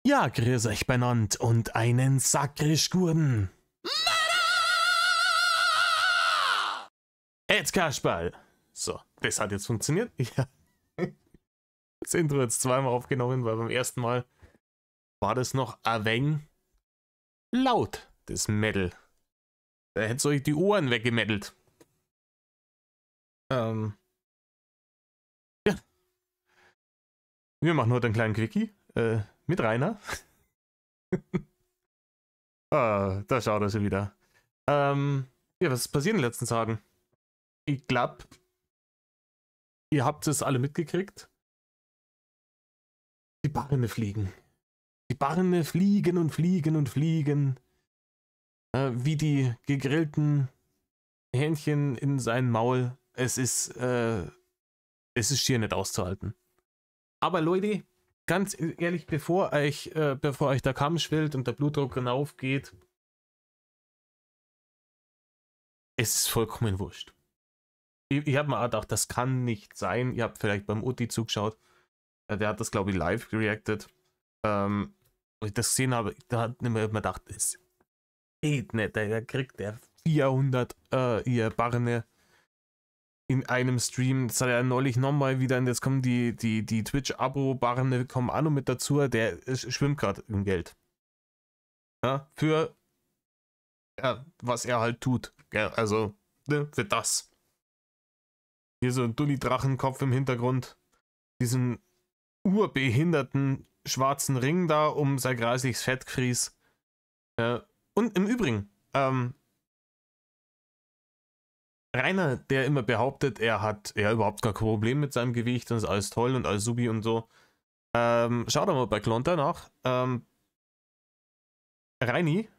Ja, grüß euch benannt und einen sakrisch guten. Jetzt Kasperl. So, das hat jetzt funktioniert. Ja. Das Intro jetzt zweimal aufgenommen, weil beim ersten Mal war das noch ein wenig laut, das Metal. Da hätte euch die Ohren weggemettelt. Ja. Wir machen heute einen kleinen Quickie mit Rainer. Da schaut er schon wieder. Ja, was ist passiert in den letzten Tagen? Ich glaube, ihr habt es alle mitgekriegt. Die Barne fliegen. Die Barne fliegen und fliegen und fliegen. Wie die gegrillten Hähnchen in sein Maul. Es ist schier nicht auszuhalten. Aber Leute, ganz ehrlich, bevor euch der Kamm schwillt und der Blutdruck hinaufgeht, es ist vollkommen wurscht. Ich habe mir auch gedacht, das kann nicht sein. Ihr habt vielleicht beim Uti zugeschaut. Der hat das, glaube ich, live reacted. Als ich das gesehen habe, da hat mir gedacht, das geht nicht. Der kriegt der 400 ihr Barne in einem Stream. Das hat er neulich nochmal wieder. Und jetzt kommen die Twitch-Abo-Barne kommen auch noch mit dazu. Der schwimmt gerade im Geld. Ja, für was er halt tut. Ja, also, ne, für das. Hier so ein Dulli-Drachenkopf im Hintergrund. Diesen urbehinderten schwarzen Ring da um sein greisliches Fettgefries. Und im Übrigen, Rainer, der immer behauptet, er hat ja überhaupt gar kein Problem mit seinem Gewicht und ist alles toll und alles subi und so. Schaut doch mal bei Klonter nach. Reini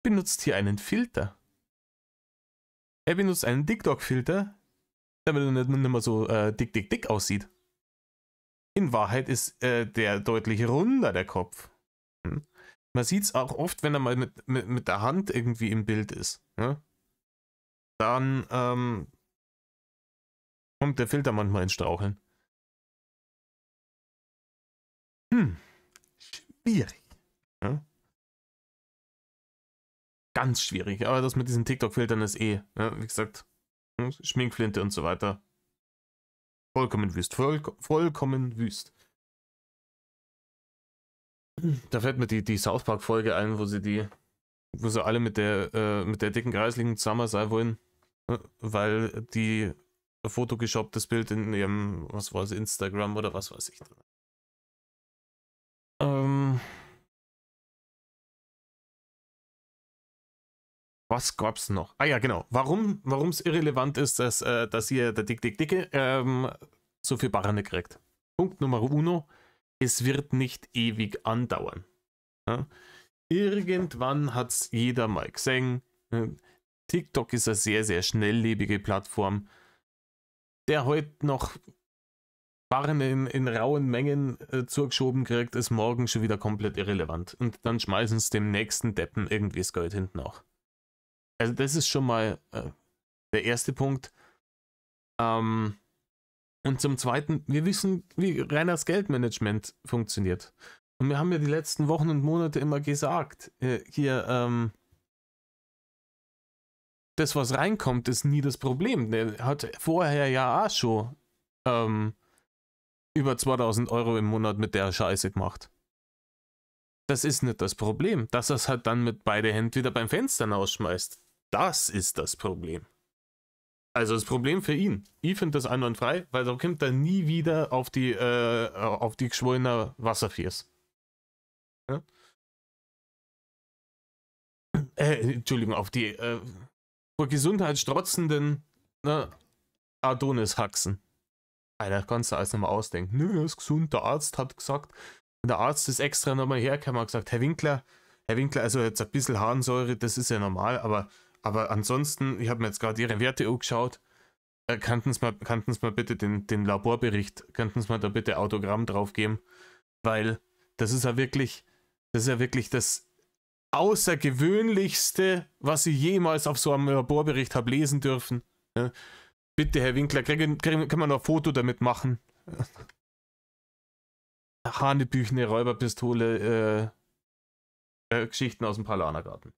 benutzt hier einen Filter. Er benutzt einen TikTok-Filter, damit er nicht mehr so dick aussieht. In Wahrheit ist der deutlich runder, der Kopf. Man sieht es auch oft, wenn er mal mit der Hand irgendwie im Bild ist. Ja? Dann kommt der Filter manchmal ins Straucheln. Schwierig. Ja? Ganz schwierig. Aber das mit diesen TikTok-Filtern ist wie gesagt, Schminkflinte und so weiter. Vollkommen wüst. Vollkommen wüst. Da fällt mir die South Park-Folge ein, wo sie alle mit der dicken Kreisligen zusammen sein wollen, weil die photoshopptes Bild in ihrem, was war es, Instagram oder was weiß ich. Was gab's noch? Ah ja, genau. Warum es irrelevant ist, dass ihr der Dicke so viel Barne kriegt. Punkt Nummer uno. Es wird nicht ewig andauern. Ja? Irgendwann hat es jeder mal gesehen. TikTok ist eine sehr, sehr schnelllebige Plattform. Der heute noch Barne in rauen Mengen zugeschoben kriegt, ist morgen schon wieder komplett irrelevant. Und dann schmeißen es dem nächsten Deppen irgendwie das Geld hinten auch. Also das ist schon mal der erste Punkt. Und zum Zweiten, wir wissen, wie Rainers Geldmanagement funktioniert. Und wir haben ja die letzten Wochen und Monate immer gesagt, das, was reinkommt, ist nie das Problem. Der hat vorher ja auch schon über 2000 Euro im Monat mit der Scheiße gemacht. Das ist nicht das Problem. Dass er es halt dann mit beide Händen wieder beim Fenster rausschmeißt. Das ist das Problem. Also das Problem für ihn. Ich finde das einwandfrei, weil da kommt er nie wieder auf die geschwollene Wasserfiers. Ja? Entschuldigung, auf die vor Gesundheit strotzenden Adonis-Haxen. Alter, kannst du alles nochmal ausdenken. Nö, er ist gesund, der Arzt hat gesagt. Und der Arzt ist extra nochmal hergekommen und gesagt, Herr Winkler, also jetzt ein bisschen Harnsäure, das ist ja normal, aber ansonsten, ich habe mir jetzt gerade Ihre Werte angeschaut, könnten Sie mal bitte den Laborbericht, könnten Sie mal da bitte Autogramm drauf geben, weil das ist ja wirklich das Außergewöhnlichste, was ich jemals auf so einem Laborbericht habe lesen dürfen. Ja? Bitte, Herr Winkler, kann man noch ein Foto damit machen? hanebüchene Räuberpistole Geschichten aus dem Paulanergarten.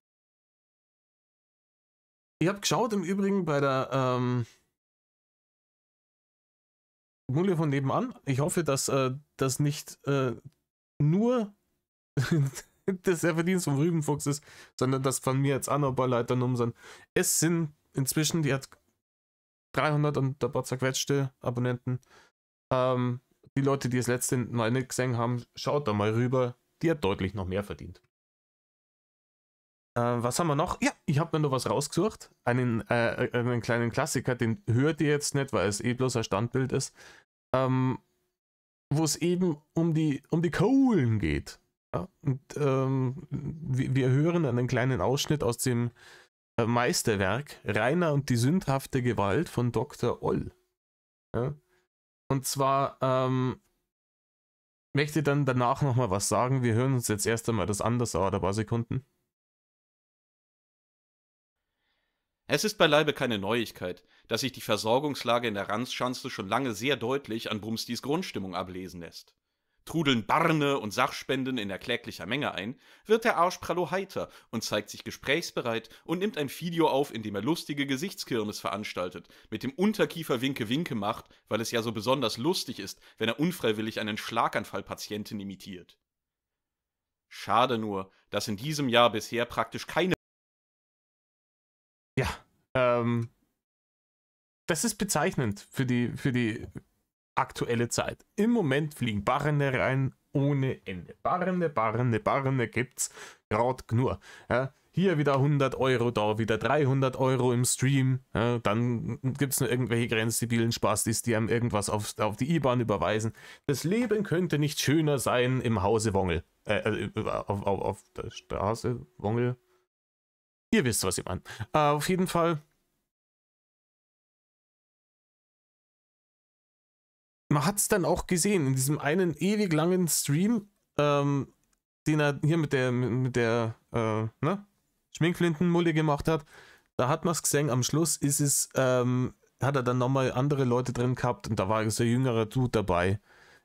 Ich habe geschaut im Übrigen bei der Mulle von nebenan. Ich hoffe, dass das nicht nur das der Verdienst vom Rübenfuchs ist, sondern dass von mir jetzt auch noch ein paar Leute genommen sind. Es sind inzwischen, die hat 300 und ein paar zerquetschte Abonnenten. Die Leute, die das letzte Mal nicht gesehen haben, schaut da mal rüber. Die hat deutlich noch mehr verdient. Was haben wir noch? Ja, ich habe mir noch was rausgesucht. Einen kleinen Klassiker, den hört ihr jetzt nicht, weil es eh bloß ein Standbild ist. Wo es eben um die Kohlen geht. Ja, und wir hören einen kleinen Ausschnitt aus dem Meisterwerk Rainer und die sündhafte Gewalt von Dr. Oll. Ja? Und zwar möchte ich dann danach nochmal was sagen. Wir hören uns jetzt erst einmal das an, das dauert ein paar Sekunden. Es ist beileibe keine Neuigkeit, dass sich die Versorgungslage in der Ranzschanze schon lange sehr deutlich an Brumstis Grundstimmung ablesen lässt. Trudeln Barne und Sachspenden in erkläglicher Menge ein, wird der Arschprallo heiter und zeigt sich gesprächsbereit und nimmt ein Video auf, in dem er lustige Gesichtskirmes veranstaltet, mit dem Unterkiefer Winke-Winke macht, weil es ja so besonders lustig ist, wenn er unfreiwillig einen Schlaganfallpatienten imitiert. Schade nur, dass in diesem Jahr bisher praktisch keine... Ja, das ist bezeichnend für die aktuelle Zeit. Im Moment fliegen Barren rein ohne Ende. Barren gibt's gerade nur. Ja, hier wieder 100 Euro, da wieder 300 Euro im Stream. Ja, dann gibt's noch irgendwelche grenzdebilen Spastis, die einem irgendwas auf die IBAN überweisen. Das Leben könnte nicht schöner sein im Hause Wongel. Auf der Straße Wongel. Ihr wisst, was ich meine. Auf jeden Fall. Man hat es dann auch gesehen in diesem einen ewig langen Stream, den er hier mit der Schminkflintenmulle gemacht hat. Da hat man es gesehen, am Schluss ist es, hat er dann nochmal andere Leute drin gehabt und da war so ein jüngerer Dude dabei.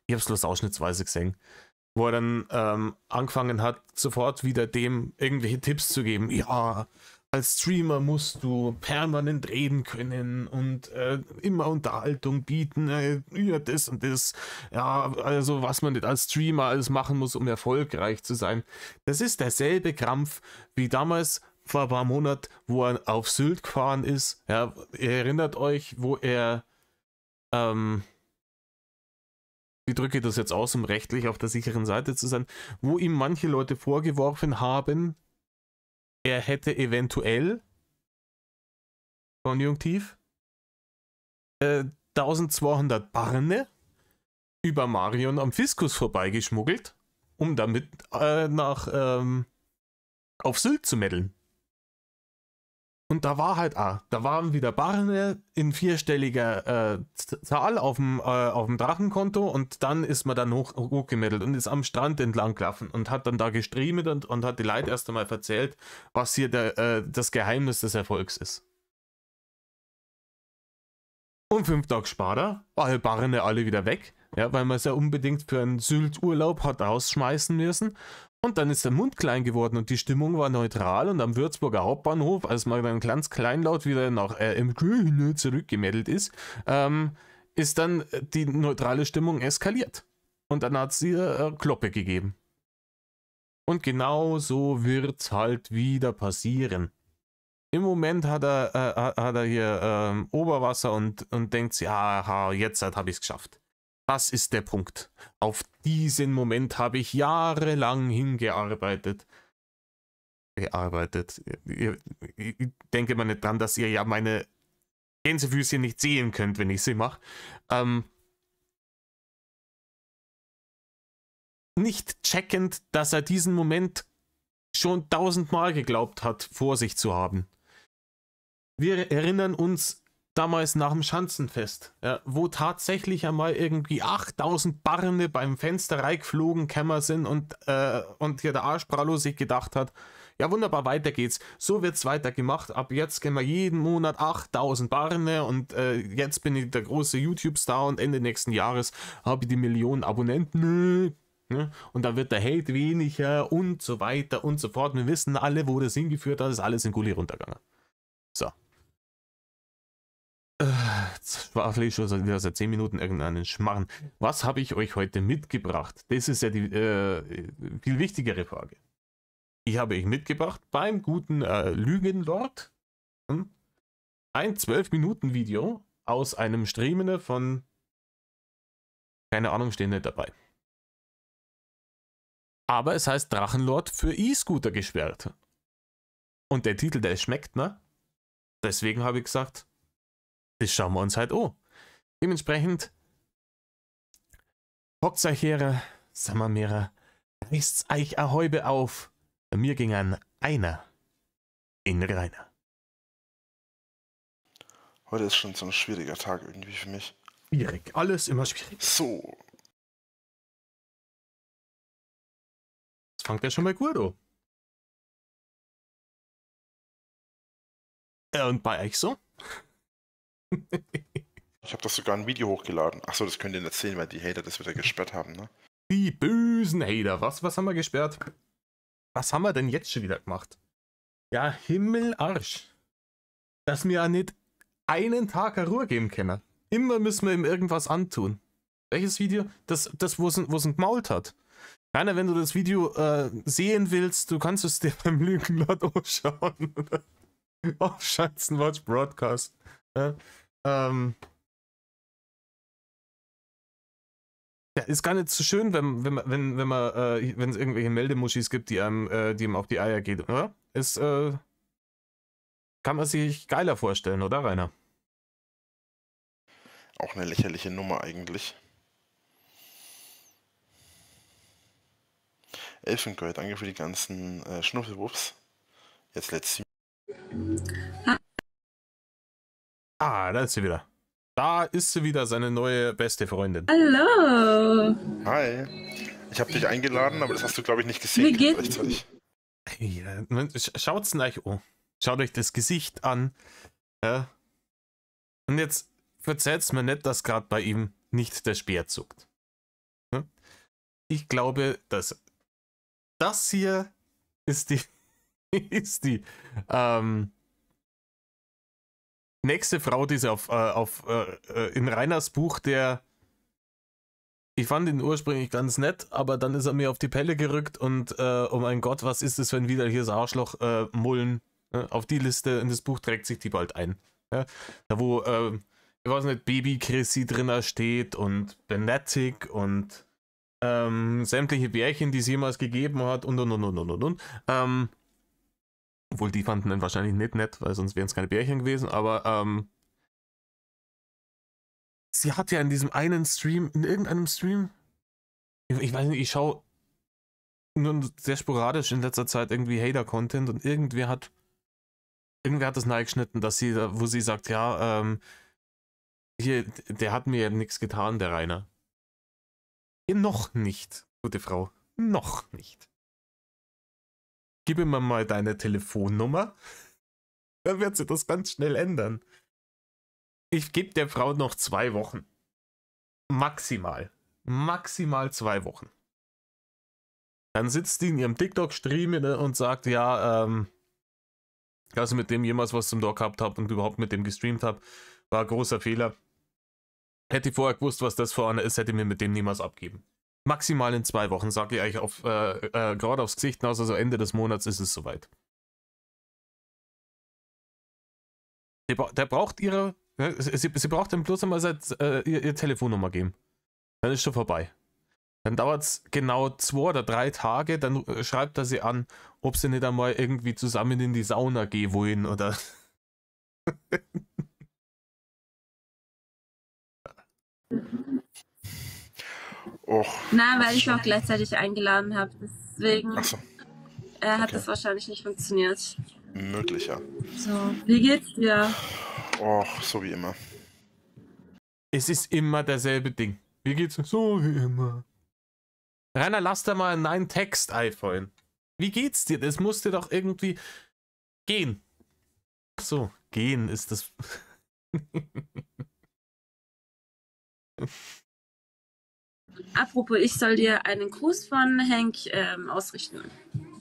Ich habe es bloß ausschnittsweise gesehen. Wo er dann angefangen hat, sofort wieder dem irgendwelche Tipps zu geben. Ja, als Streamer musst du permanent reden können und immer Unterhaltung bieten, ja, das und das. Ja, also was man nicht als Streamer alles machen muss, um erfolgreich zu sein. Das ist derselbe Krampf wie damals vor ein paar Monaten, wo er auf Sylt gefahren ist. Ja, ihr erinnert euch, wo er wie drücke ich das jetzt aus, um rechtlich auf der sicheren Seite zu sein, wo ihm manche Leute vorgeworfen haben, er hätte eventuell, Konjunktiv, 1200 Barne über Marion am Fiskus vorbeigeschmuggelt, um damit auf Sylt zu meddeln. Und da war halt da waren wieder Barne in vierstelliger Zahl auf dem Drachenkonto und dann ist man dann hochgemeddelt und ist am Strand entlang gelaufen und hat dann da gestreamt und hat die Leute erst einmal erzählt, was hier das Geheimnis des Erfolgs ist. Und 5 Tage später war Barne alle wieder weg, ja, weil man es ja unbedingt für einen Sylt-Urlaub hat rausschmeißen müssen. Und dann ist der Mund klein geworden und die Stimmung war neutral und am Würzburger Hauptbahnhof, als man dann ganz kleinlaut wieder nach zurückgemeldet ist, ist dann die neutrale Stimmung eskaliert. Und dann hat es Kloppe gegeben. Und genau so wird es halt wieder passieren. Im Moment hat er hier Oberwasser und denkt sich, aha, jetzt habe ich es geschafft. Das ist der Punkt. Auf diesen Moment habe ich jahrelang hingearbeitet. Ich denke mal nicht dran, dass ihr ja meine Gänsefüßchen nicht sehen könnt, wenn ich sie mache. Nicht checkend, dass er diesen Moment schon 1000-mal geglaubt hat, vor sich zu haben. Wir erinnern uns damals nach dem Schanzenfest, ja, wo tatsächlich einmal irgendwie 8000 Barne beim Fenster reingeflogen kämmer sind und hier der Arschprallo sich gedacht hat, ja wunderbar, weiter geht's. So wird's weitergemacht. Ab jetzt gehen wir jeden Monat 8000 Barne und jetzt bin ich der große YouTube-Star und Ende nächsten Jahres habe ich die Millionen Abonnenten. Ne? Und da wird der Hate weniger und so weiter und so fort. Wir wissen alle, wo das hingeführt hat, ist alles in Gully runtergegangen. So. Jetzt war vielleicht schon wieder seit 10 Minuten irgendeinen Schmarrn. Was habe ich euch heute mitgebracht? Das ist ja die viel wichtigere Frage. Ich habe euch mitgebracht beim guten Lügenlord ein 12-Minuten-Video aus einem Streamer von, keine Ahnung, stehen nicht dabei. Aber es heißt Drachenlord für E-Scooter gesperrt. Und der Titel, der schmeckt, ne? Deswegen habe ich gesagt, das schauen wir uns halt an. Dementsprechend hockt euch her, sagen wir mir, reißt euch eine Häube auf. Bei mir ging einer in Rainer. Heute ist schon so ein schwieriger Tag irgendwie für mich. Schwierig, alles immer schwierig. So. Das fängt ja schon mal gut an. Und bei euch so? Ich habe doch sogar ein Video hochgeladen. Achso, das könnt ihr nicht sehen, weil die Hater das wieder gesperrt haben, ne? Die bösen Hater. Was haben wir gesperrt? Was haben wir denn jetzt schon wieder gemacht? Ja, Himmel, Arsch. Dass wir ja nicht einen Tag eine Ruhe geben können. Immer müssen wir ihm irgendwas antun. Welches Video? Das wo es ihn gemault hat. Rainer, wenn du das Video sehen willst, du kannst es dir beim Lügenlord anschauen. Auf Scheißen Watch Broadcast. Ja, ja, ist gar nicht so schön, wenn es irgendwelche Meldemuschis gibt, die ihm auf die Eier geht, oder? Ist, kann man sich geiler vorstellen, oder, Rainer? Auch eine lächerliche Nummer eigentlich. Elfengirl, danke für die ganzen Schnuffelwups. Jetzt let's see. Ah, da ist sie wieder. Da ist sie wieder, seine neue beste Freundin. Hallo. Hi. Ich habe dich eingeladen, aber das hast du, glaube ich, nicht gesehen. Wie geht's? Rechtzeitig. Ja, schaut's euch an. Schaut euch das Gesicht an. Ja. Und jetzt verzählt's mir nicht, dass gerade bei ihm nicht der Speer zuckt. Ja? Ich glaube, dass das hier ist die nächste Frau, die sie in Rainers Buch, ich fand ihn ursprünglich ganz nett, aber dann ist er mir auf die Pelle gerückt und oh mein Gott, was ist das, wenn wieder hier das Arschloch Mullen auf die Liste in das Buch trägt sich die bald ein. Ja? Da wo, ich weiß nicht, Baby Chrissy drin steht und Benetic und sämtliche Bärchen, die es jemals gegeben hat und. Obwohl die fanden dann wahrscheinlich nicht nett, weil sonst wären es keine Bärchen gewesen, aber sie hat ja in diesem einen Stream, in irgendeinem Stream, ich weiß nicht, ich schaue nur sehr sporadisch in letzter Zeit irgendwie Hater-Content und irgendwer hat das neigeschnitten, dass sie, wo sie sagt, ja, hier, der hat mir nichts getan, der Rainer. Noch nicht, gute Frau, noch nicht. Gib mir mal deine Telefonnummer, dann wird sie das ganz schnell ändern. Ich gebe der Frau noch 2 Wochen. Maximal 2 Wochen. Dann sitzt die in ihrem TikTok-Stream und sagt, ja, dass ich mit dem jemals was zum Dog gehabt habe und überhaupt mit dem gestreamt habe, war ein großer Fehler. Hätte ich vorher gewusst, was das für einer ist, hätte ich mir mit dem niemals abgeben. Maximal in 2 Wochen, sage ich euch gerade aufs Gesicht hinaus, also Ende des Monats ist es soweit. Der braucht sie braucht dann bloß einmal ihr Telefonnummer geben. Dann ist schon vorbei. Dann dauert es genau 2 oder 3 Tage, dann schreibt er sie an, ob sie nicht einmal irgendwie zusammen in die Sauna gehen wollen oder. Och. Na, weil ich auch gleichzeitig eingeladen habe. Deswegen Achso, hat okay. das wahrscheinlich nicht funktioniert. Möglich, ja. So, wie geht's dir? Och, so wie immer. Es ist immer derselbe Ding. Wie geht's? So wie immer. Rainer, lass da mal einen neuen Text einfallen. Wie geht's dir? Das muss dir doch irgendwie gehen. So, gehen ist das. Apropos, ich soll dir einen Gruß von Hank ausrichten.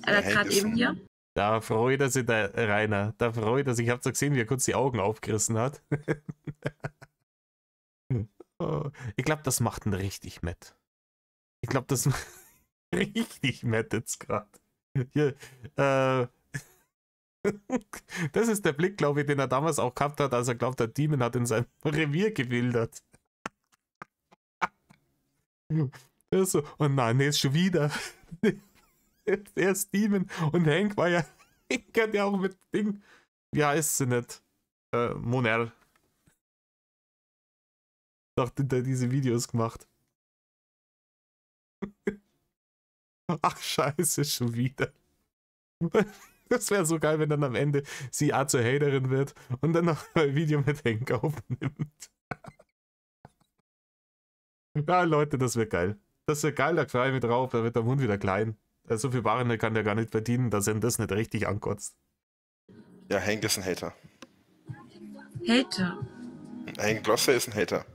Er war Hank gerade ist eben ein- hier. Da freut er sich, der Rainer. Da freut er sich. Ich habe so gesehen, wie er kurz die Augen aufgerissen hat. Oh, ich glaube, das macht ihn richtig matt. Ich glaube, das macht richtig matt jetzt gerade. Hier, das ist der Blick, glaube ich, den er damals auch gehabt hat, als er glaubt, der Demon hat in seinem Revier gewildert. Er ist so, oh nein, er ist schon wieder. Er ist Demon. Und Hank war ja, Hank hat ja auch mit Ding, wie heißt sie nicht? Monel. Doch, der diese Videos gemacht. Ach, scheiße, schon wieder. Das wäre so geil, wenn dann am Ende sie auch zur Haterin wird und dann noch ein Video mit Hank aufnimmt. Ja, Leute, das wäre geil. Das wäre geil, da freue ich mich drauf, da wird der Mund wieder klein. So viel Waren kann der gar nicht verdienen, dass er das nicht richtig ankotzt. Ja, Hank ist ein Hater. Hater. Hank Gloster ist ein Hater.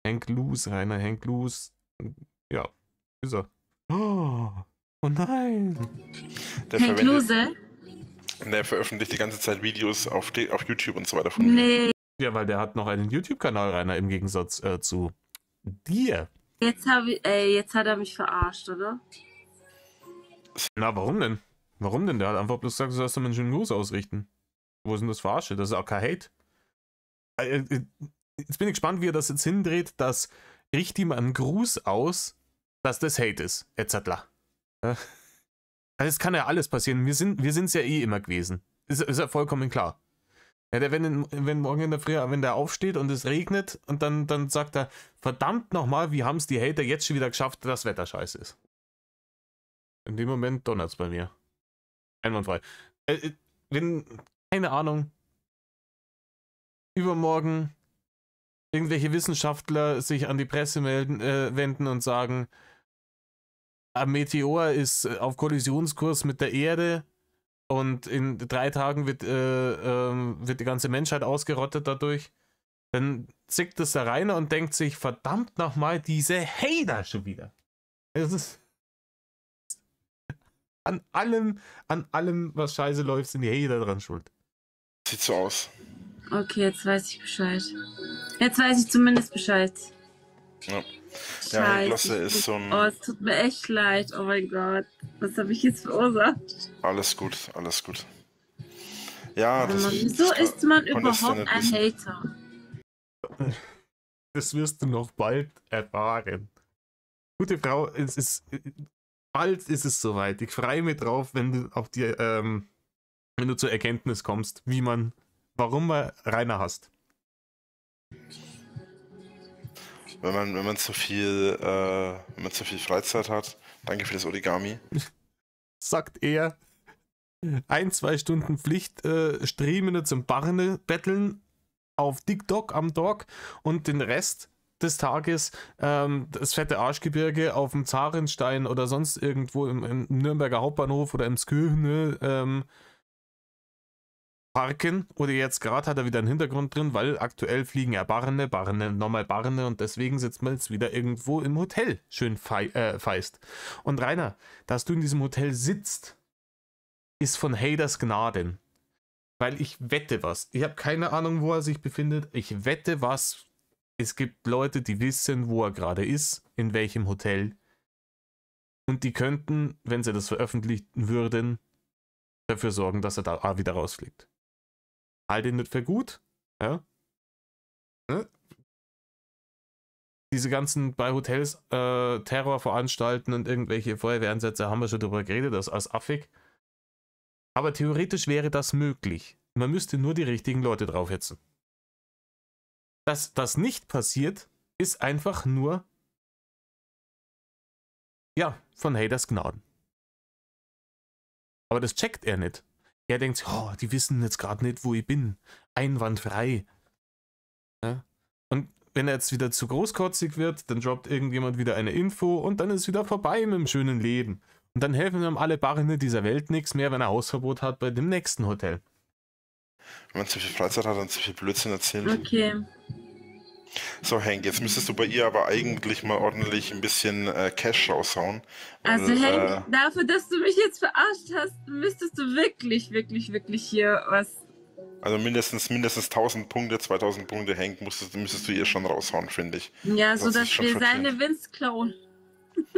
Hank Loose, Rainer, Hank Loose. Ja, ist er. Oh nein. Der veröffentlicht die ganze Zeit Videos auf YouTube und so weiter von mir. Nee, Ja, weil der hat noch einen YouTube-Kanal, Rainer, im Gegensatz zu dir. jetzt hat er mich verarscht, oder? Na, warum denn? Warum denn? Der hat einfach bloß gesagt, du sollst mir einen schönen Gruß ausrichten. Wo ist denn das Verarsche? Das ist auch kein Hate. Jetzt bin ich gespannt, wie er das jetzt hindreht, dass richt ihm einen Gruß aus, dass das Hate ist, etc. Also es kann ja alles passieren. Wir sind es ja eh immer gewesen. Ist ja vollkommen klar. Ja, wenn morgen in der Früh, wenn der aufsteht und es regnet und dann sagt er, verdammt nochmal, wie haben es die Hater jetzt schon wieder geschafft, dass das Wetter scheiße ist. In dem Moment donnert es bei mir. Einwandfrei. Wenn, keine Ahnung, übermorgen irgendwelche Wissenschaftler sich an die Presse wenden und sagen, ein Meteor ist auf Kollisionskurs mit der Erde und in 3 Tagen wird die ganze Menschheit ausgerottet dadurch, dann zickt es da rein und denkt sich, verdammt nochmal, diese Hater schon wieder. Es ist an allem, was scheiße läuft, sind die Hater dran schuld. Sieht so aus. Okay, jetzt weiß ich Bescheid. Jetzt weiß ich zumindest Bescheid. Ja. Ja, Hank Gloster Scheiße. ist so ein... Oh, es tut mir echt leid. Oh mein Gott. Was habe ich jetzt verursacht? Alles gut, alles gut. Ja, Oh Mann, wieso ist man konntest du überhaupt nicht ein wissen. Hater? Das wirst du noch bald erfahren. Gute Frau, bald ist es soweit. Ich freue mich drauf, wenn du zur Erkenntnis kommst, warum man Rainer hasst. Wenn man zu viel Freizeit hat. Danke für das Origami. Sagt er. 1-2 Stunden Pflicht streamen zum Barne betteln auf TikTok am Tag und den Rest des Tages das fette Arschgebirge auf dem Zarenstein oder sonst irgendwo im Nürnberger Hauptbahnhof oder im Skövne parken. Oder jetzt gerade hat er wieder einen Hintergrund drin, weil aktuell fliegen ja Barne, nochmal Barne und deswegen sitzt man jetzt wieder irgendwo im Hotel schön feist. Und Rainer, dass du in diesem Hotel sitzt, ist von Haters Gnaden. Weil ich wette was. Ich habe keine Ahnung, wo er sich befindet. Ich wette was. Es gibt Leute, die wissen, wo er gerade ist, in welchem Hotel. Und die könnten, wenn sie das veröffentlichen würden, dafür sorgen, dass er da wieder rausfliegt. Halte ihn nicht für gut. Ja? Ne? Diese ganzen bei Hotels Terror veranstalten und irgendwelche Feuerwehreinsätze haben wir schon darüber geredet, das ist als affig. Aber theoretisch wäre das möglich. Man müsste nur die richtigen Leute draufhetzen. Dass das nicht passiert, ist einfach nur von Haters Gnaden. Aber das checkt er nicht. Er denkt, oh, die wissen jetzt gerade nicht, wo ich bin. Einwandfrei. Ja? Und wenn er jetzt wieder zu großkotzig wird, dann droppt irgendjemand wieder eine Info und dann ist wieder vorbei mit dem schönen Leben. Und dann helfen ihm alle Barne dieser Welt nichts mehr, wenn er Hausverbot hat bei dem nächsten Hotel. Wenn man zu viel Freizeit hat und zu viel Blödsinn erzählt. Okay. So, Hank, jetzt müsstest du bei ihr aber eigentlich mal ordentlich ein bisschen Cash raushauen. Also Weil, Hank, dafür, dass du mich jetzt verarscht hast, müsstest du wirklich, wirklich, wirklich hier was. also mindestens 1000 Punkte, 2000 Punkte, Hank, müsstest du ihr schon raushauen, finde ich. Ja, Sonst so ist dass schon wir verkehrt. seine Wins klauen.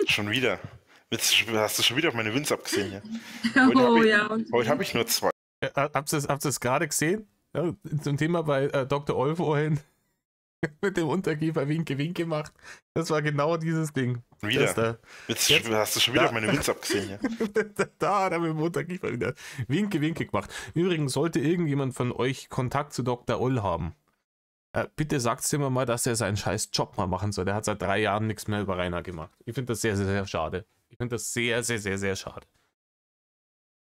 Schon wieder. Hast du schon wieder auf meine Wins abgesehen hier? Oh ja. Und Heute habe ich nur 2. Habt ihr es gerade gesehen? Ja, zum Thema bei Dr. Olf vorhin mit dem Unterkiefer Winke Winke macht. Das war genau dieses Ding. Wieder. Jetzt Hast du schon wieder auf meine Wins abgesehen hier? da hat er mit dem Unterkiefer wieder Winke Winke gemacht. Übrigens, sollte irgendjemand von euch Kontakt zu Dr. Oll haben, bitte sagt ihm mal, dass er seinen scheiß Job mal machen soll. Der hat seit 3 Jahren nichts mehr über Rainer gemacht. Ich finde das sehr, sehr, sehr schade. Ich finde das sehr, sehr, sehr, sehr schade.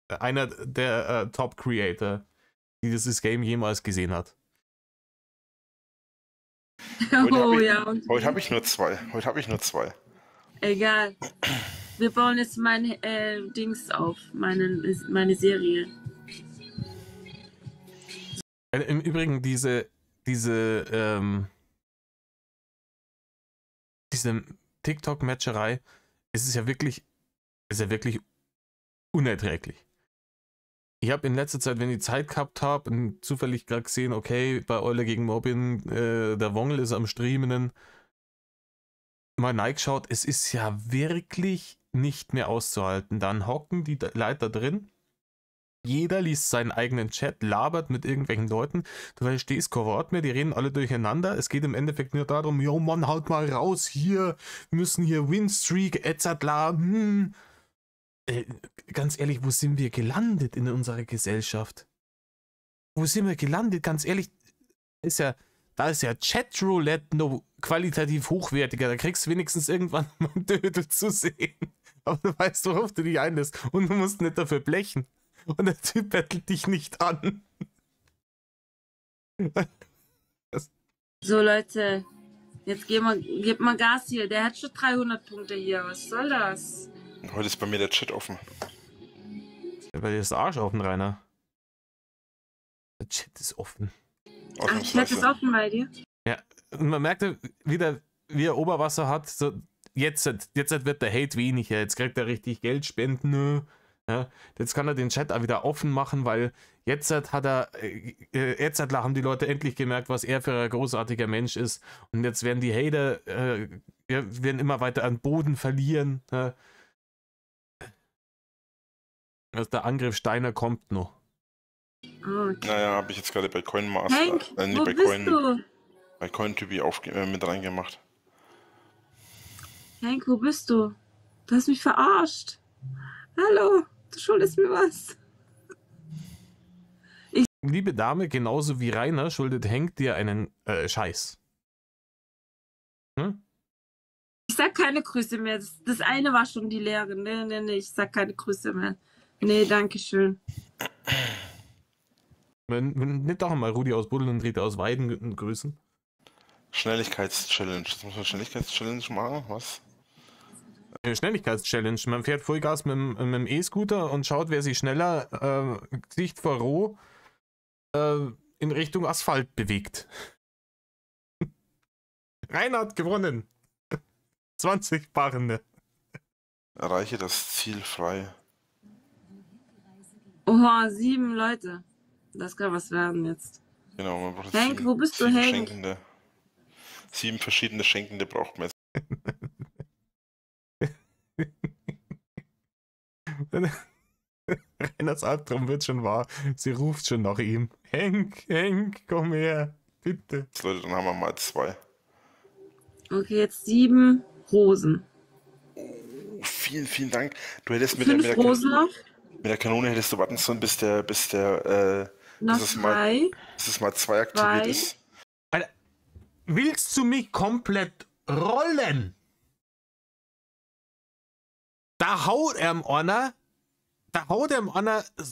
Einer der Top-Creator, die dieses Game jemals gesehen hat. oh ja. Und Heute habe ich nur 2. egal. Wir bauen jetzt meine Dings auf, meine Serie. Im Übrigen, diese TikTok-Matcherei ist ja wirklich unerträglich. Ich habe in letzter Zeit, wenn ich Zeit gehabt habe, zufällig gerade gesehen, okay, bei Euler gegen Mobbin, der Wongel ist am Streamen, mal reingeschaut, es ist ja wirklich nicht mehr auszuhalten. Dann hocken die Leute drin, jeder liest seinen eigenen Chat, labert mit irgendwelchen Leuten, du verstehst kein Wort mehr, die reden alle durcheinander. Es geht im Endeffekt nur darum, jo Mann, haut mal raus hier, wir müssen hier Winstreak, etc. Ganz ehrlich, wo sind wir gelandet in unserer Gesellschaft? Wo sind wir gelandet? Ganz ehrlich, da ist ja Chatroulette noch qualitativ hochwertiger. Da kriegst du wenigstens irgendwann mal einen Dödel zu sehen. Aber du weißt, worauf du dich einlässt. Und du musst nicht dafür blechen. Und der Typ bettelt dich nicht an. So Leute, jetzt gebt mal Gas hier. Der hat schon 300 Punkte hier. Was soll das? Heute ist bei mir der Chat offen. Weil ist der Arsch offen, Rainer. Der Chat ist offen. Ach, Chat ist offen bei dir? Ja, und man merkt wieder, wie er Oberwasser hat. So, jetzt wird der Hate weniger. Jetzt kriegt er richtig Geldspenden. Nö. Ja, jetzt kann er den Chat auch wieder offen machen, weil jetzt haben die Leute endlich gemerkt, was er für ein großartiger Mensch ist. Und jetzt werden die Hater werden immer weiter an Boden verlieren. Ja. Also der Angriff Steiner kommt noch. Okay. Naja, habe ich jetzt gerade bei Coinmaster, Hank, wo bist du? bei CoinTubi mit reingemacht. Hank, wo bist du? Du hast mich verarscht. Hallo, du schuldest mir was. Liebe Dame, genauso wie Rainer schuldet Hank dir einen Scheiß. Hm? Ich sag keine Grüße mehr. Das eine war schon die Lehre. Nee, ich sag keine Grüße mehr. Nee, danke schön. Nicht doch einmal Rudi aus Buddel und Rita aus Weiden grüßen. Schnelligkeitschallenge. Das muss man Schnelligkeitschallenge machen, was? Schnelligkeitschallenge. Man fährt Vollgas mit dem E-Scooter und schaut, wer sich schneller Gesicht vor Roh in Richtung Asphalt bewegt. Rainer hat gewonnen. 20 Barrende. Erreiche das Ziel frei. Oha, 7 Leute. Das kann was werden jetzt. Genau, man braucht Hank, wo bist du, Hank? 7 verschiedene Schenkende braucht man jetzt. Rainers Albtraum wird schon wahr. Sie ruft schon nach ihm. Hank, komm her. Bitte. Leute, dann haben wir mal 2. Okay, jetzt 7 Rosen. Vielen, vielen Dank. Du hättest mit 5 Rosen noch. Mit der Kanone hättest du warten sollen, bis Noch es 3. mal 2 aktiviert ist. Alter, willst du mich komplett rollen? Da haut er am Honor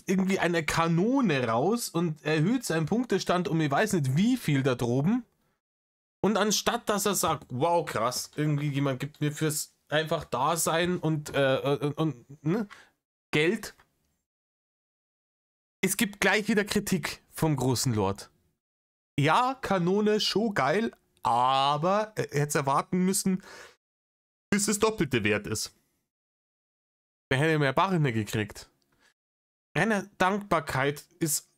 irgendwie eine Kanone raus und erhöht seinen Punktestand um ich weiß nicht wie viel da droben. Und anstatt dass er sagt, wow krass, irgendwie jemand gibt mir fürs einfach Dasein und ne, Geld. Es gibt gleich wieder Kritik vom großen Lord. Ja, Kanone, schon geil, aber er hätte es erwarten müssen, bis es doppelte wert ist. Der hätte mehr Barne gekriegt. Eine Dankbarkeit ist...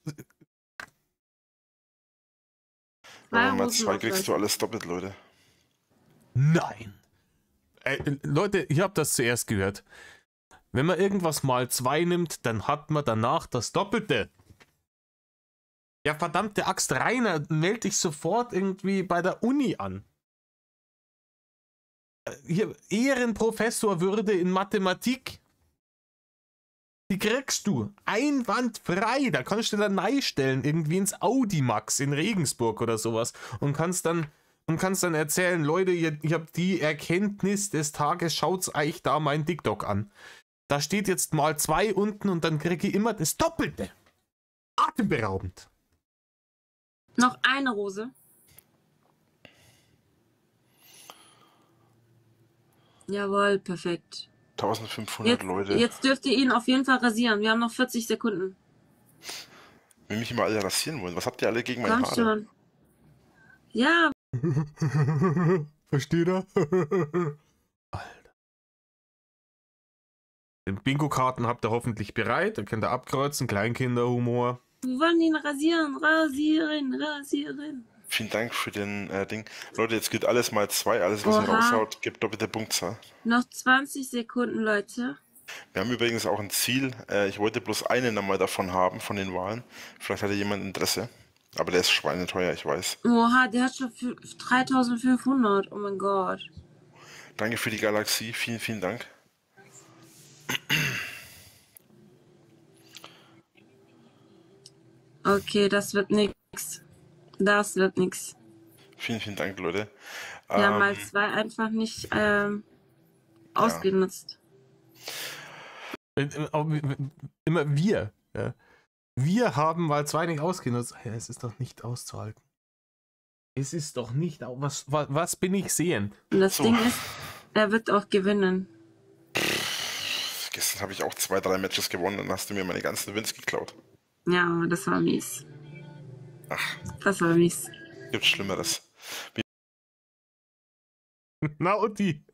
Wenn man mal 2 kriegst du alles doppelt, Leute. Nein. Leute, ihr habt das zuerst gehört. Wenn man irgendwas mal 2 nimmt, dann hat man danach das Doppelte. Ja, verdammte Axt, Rainer, melde dich sofort irgendwie bei der Uni an. Hier, Ehrenprofessorwürde in Mathematik. Die kriegst du einwandfrei. Da kannst du dann stellen, irgendwie ins Audimax in Regensburg oder sowas. Und kannst dann erzählen, Leute, ihr habt die Erkenntnis des Tages, schaut's euch da mein TikTok an. Da steht jetzt mal 2 unten und dann kriege ich immer das Doppelte. Atemberaubend. Noch eine Rose. Jawohl, perfekt. 1500 Leute. Jetzt dürft ihr ihn auf jeden Fall rasieren. Wir haben noch 40 Sekunden. Wenn mich immer alle rasieren wollen. Was habt ihr alle gegen meine Komm Haare? schon. Ja. Versteht ihr? Alter. Den Bingo-Karten habt ihr hoffentlich bereit. Da könnt ihr abkreuzen. Kleinkinderhumor. Wir wollen ihn rasieren. Rasieren. Vielen Dank für den Ding. Leute, jetzt gilt alles mal 2. Alles, was ihr Oha. raushaut, gibt doppelte Punktzahl. Noch 20 Sekunden, Leute. Wir haben übrigens auch ein Ziel. Ich wollte bloß einen einmal davon haben, von den Wahlen. Vielleicht hatte jemand Interesse. Aber der ist schweineteuer, ich weiß. Oha, der hat schon 3500. Oh mein Gott. Danke für die Galaxie. Vielen, vielen Dank. Okay, das wird nix. Das wird nix. Vielen, vielen Dank, Leute. Wir haben mal 2 einfach nicht ausgenutzt. Immer wir. Ja. Wir haben mal 2 nicht ausgenutzt. Ja, es ist doch nicht auszuhalten. Es ist doch nicht... Was bin ich sehend? Und das So. Ding ist, er wird auch gewinnen. Gestern habe ich auch 2, 3 Matches gewonnen und hast du mir meine ganzen Wins geklaut. Ja, das war mies. Ach, Das war mies. gibt's Schlimmeres. Na, Utti.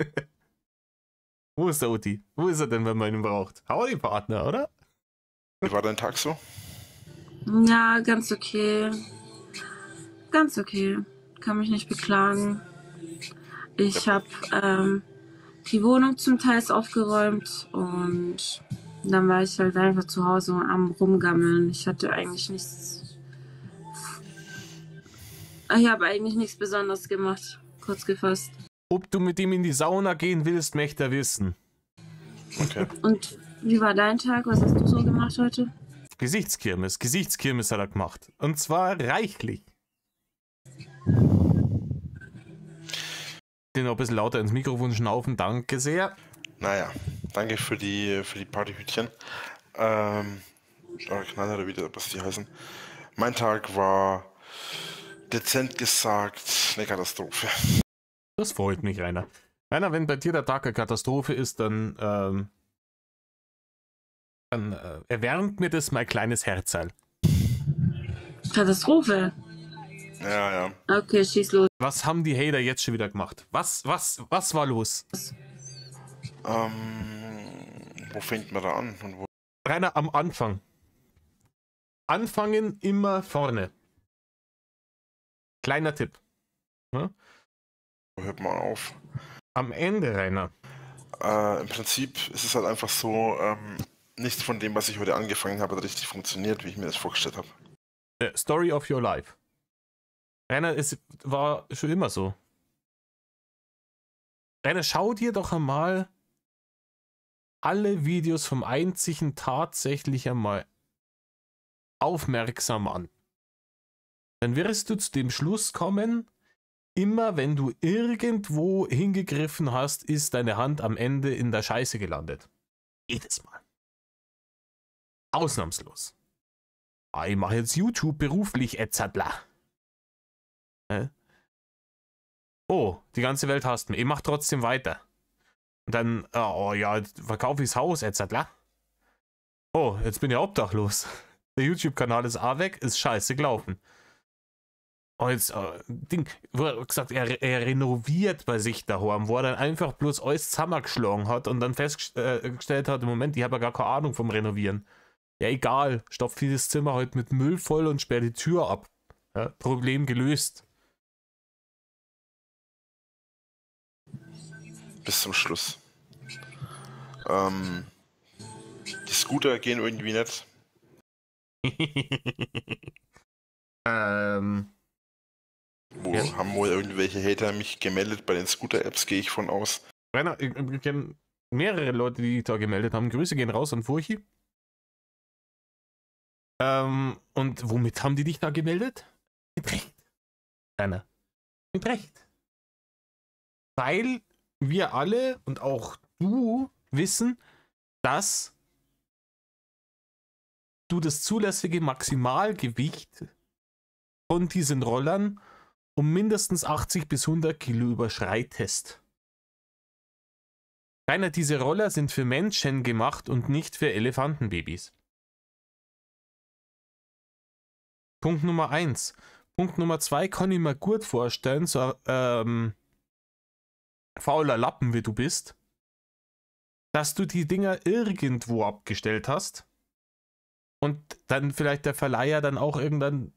Wo ist der Utti? Wo ist er denn, wenn man ihn braucht? Howdy, Partner, oder? Wie war dein Tag so? Ja, ganz okay. Ganz okay. Kann mich nicht beklagen. Ich habe die Wohnung zum Teil aufgeräumt und dann war ich halt einfach zu Hause am Rumgammeln. Ich hatte eigentlich nichts. Ich habe eigentlich nichts Besonderes gemacht. Kurz gefasst. Ob du mit ihm in die Sauna gehen willst, möchte er wissen. Okay. Und wie war dein Tag? Was hast du so gemacht heute? Gesichtskirmes. Gesichtskirmes hat er gemacht. Und zwar reichlich. Den noch ein bisschen lauter ins Mikrofon schnaufen. Danke sehr. Naja, danke für die Partyhütchen. Knaller oder wieder, was die heißen. Mein Tag war dezent gesagt eine Katastrophe. Das freut mich, Rainer. Rainer, wenn bei dir der Tag eine Katastrophe ist, dann erwärmt mir das mein kleines Herzteil. Katastrophe. Ja. Okay, schieß los. Was haben die Hater jetzt schon wieder gemacht? Was war los? Wo fängt man da an? Und wo? Rainer, am Anfang. Anfangen immer vorne. Kleiner Tipp. Ja? Wo hört man auf? Am Ende, Rainer. Im Prinzip ist es halt einfach so, nichts von dem, was ich heute angefangen habe, hat richtig funktioniert, wie ich mir das vorgestellt habe. Story of your life. Rainer, es war schon immer so. Rainer, schau dir doch einmal alle Videos vom Einzigen tatsächlich einmal aufmerksam an. Dann wirst du zu dem Schluss kommen, immer wenn du irgendwo hingegriffen hast, ist deine Hand am Ende in der Scheiße gelandet. Jedes Mal. Ausnahmslos. Ich mache jetzt YouTube beruflich, etc. Oh, die ganze Welt hasst mich. Ich mache trotzdem weiter. Und dann, oh ja, verkaufe ich das Haus, etc. Oh, jetzt bin ich obdachlos. Der YouTube-Kanal ist auch weg, ist scheiße gelaufen. als Ding, wo er gesagt, er renoviert bei sich daheim, wo er dann einfach bloß alles zusammengeschlagen hat und dann festgestellt hat, im Moment, ich habe ja gar keine Ahnung vom Renovieren. Ja, egal, stopft dieses Zimmer halt mit Müll voll und sperrt die Tür ab. Ja, Problem gelöst. Bis zum Schluss. Die Scooter gehen irgendwie nicht. Haben wohl irgendwelche Hater mich gemeldet bei den Scooter-Apps, gehe ich von aus. Rainer, ich kenne mehrere Leute, die da gemeldet haben. Grüße gehen raus an Furchi. Und womit haben die dich da gemeldet? Mit Recht. Rainer. Mit Recht. Weil wir alle und auch du wissen, dass du das zulässige Maximalgewicht von diesen Rollern um mindestens 80 bis 100 Kilo überschreitest. Rainer, diese Roller sind für Menschen gemacht und nicht für Elefantenbabys. Punkt Nummer 1. Punkt Nummer 2 kann ich mir gut vorstellen, so fauler Lappen wie du bist, dass du die Dinger irgendwo abgestellt hast und dann vielleicht der Verleiher dann auch irgendeinen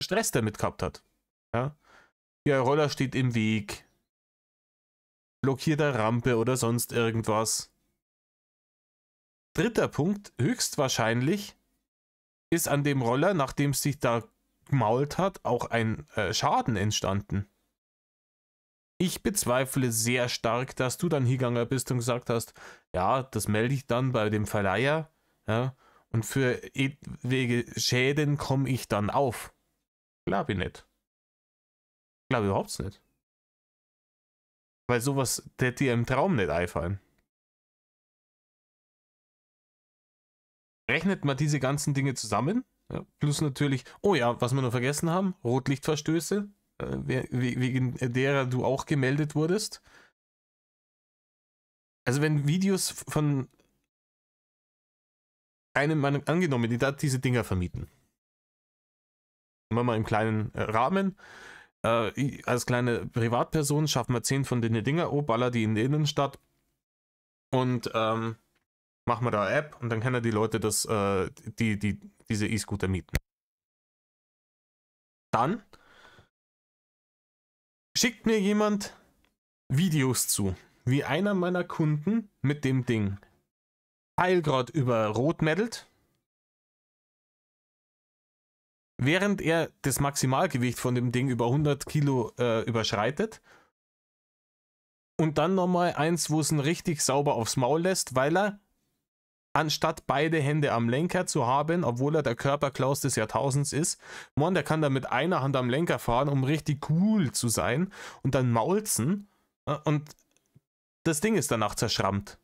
Stress damit gehabt hat. Ja? Der Roller steht im Weg, blockiert eine Rampe oder sonst irgendwas. Dritter Punkt, höchstwahrscheinlich ist an dem Roller, nachdem es sich da gemault hat, auch ein Schaden entstanden. Ich bezweifle sehr stark, dass du dann hingegangen bist und gesagt hast, ja, das melde ich dann bei dem Verleiher, ja, und für etwaige Schäden komme ich dann auf. Glaube ich nicht. Glaube ich überhaupt nicht. Weil sowas hätte dir im Traum nicht einfallen. Rechnet man diese ganzen Dinge zusammen, ja, plus natürlich, oh ja, was wir noch vergessen haben, Rotlichtverstöße, wegen derer du auch gemeldet wurdest. Also wenn Videos von einem, angenommen, die da diese Dinger vermieten, machen wir im kleinen Rahmen, als kleine Privatperson schaffen wir 10 von den Dinger, baller die in die Innenstadt und machen wir da eine App und dann können die Leute diese E-Scooter mieten. Dann schickt mir jemand Videos zu, wie einer meiner Kunden mit dem Ding Heilgrad über Rot meddelt, während er das Maximalgewicht von dem Ding über 100 Kilo überschreitet und dann nochmal eins, wo es ihn richtig sauber aufs Maul lässt, weil er anstatt beide Hände am Lenker zu haben, obwohl er der Körperklaus des Jahrtausends ist, der kann da mit einer Hand am Lenker fahren, um richtig cool zu sein und dann maulzen und das Ding ist danach zerschrammt.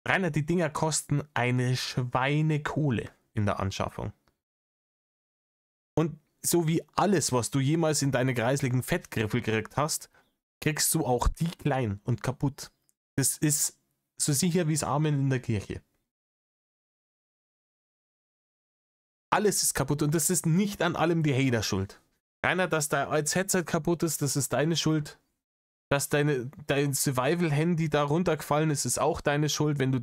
Rainer, die Dinger kosten eine Schweinekohle in der Anschaffung. Und so wie alles, was du jemals in deine kreisligen Fettgriffel gekriegt hast, kriegst du auch die klein und kaputt. Das ist so sicher wie das Amen in der Kirche. Alles ist kaputt und das ist nicht an allem die Hater schuld. Rainer, dass dein als Headset kaputt ist, das ist deine Schuld. Dass dein Survival-Handy da runtergefallen ist, ist auch deine Schuld, wenn du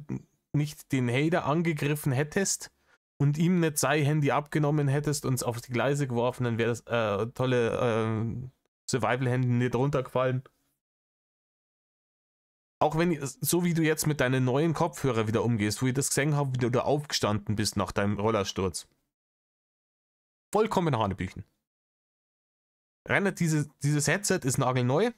nicht den Hater angegriffen hättest und ihm nicht sein Handy abgenommen hättest und es auf die Gleise geworfen, dann wäre das tolle Survival-Handy nicht runtergefallen. Auch wenn, so wie du jetzt mit deinen neuen Kopfhörer wieder umgehst, wo ich das gesehen habe, wie du da aufgestanden bist nach deinem Rollersturz. Vollkommen Hanebüchen. Rainer, dieses Headset ist nagelneu.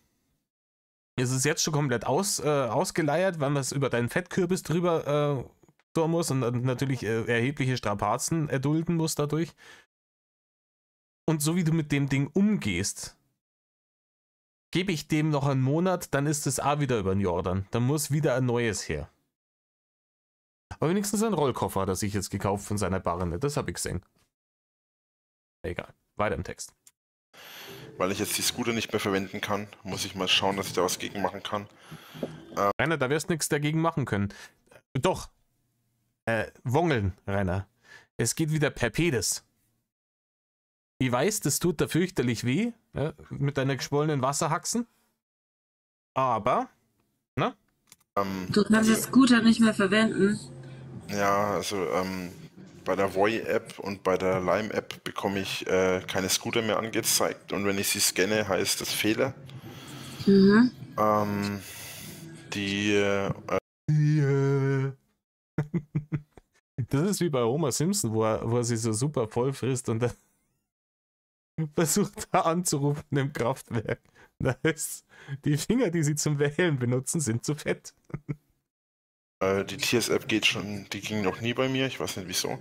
Es ist jetzt schon komplett ausgeleiert, weil man es über deinen Fettkürbis drüber tun muss und natürlich erhebliche Strapazen erdulden muss dadurch. Und so wie du mit dem Ding umgehst, gebe ich dem noch einen Monat, dann ist es auch wieder über den Jordan. Dann muss wieder ein neues her. Aber wenigstens ein Rollkoffer hat er sich jetzt gekauft von seiner Barne. Das habe ich gesehen. Egal. Weiter im Text. Weil ich jetzt die Scooter nicht mehr verwenden kann, muss ich mal schauen, dass ich da was gegen machen kann. Rainer, da wirst du nichts dagegen machen können. Doch. Wongeln, Rainer. Es geht wieder per Pedis. Ich weiß, das tut da fürchterlich weh, ja, mit deiner geschwollenen Wasserhaxen. Aber, ne? Du kannst das Scooter nicht mehr verwenden. Ja, also bei der Voi-App und bei der Lime-App bekomme ich keine Scooter mehr angezeigt und wenn ich sie scanne, heißt das Fehler. Mhm. Das ist wie bei Homer Simpson, wo er sie so super voll frisst und dann versucht er anzurufen im Kraftwerk. Da heißt, die Finger, die sie zum Wählen benutzen, sind zu fett. Die TS-App geht schon, die ging noch nie bei mir, ich weiß nicht wieso.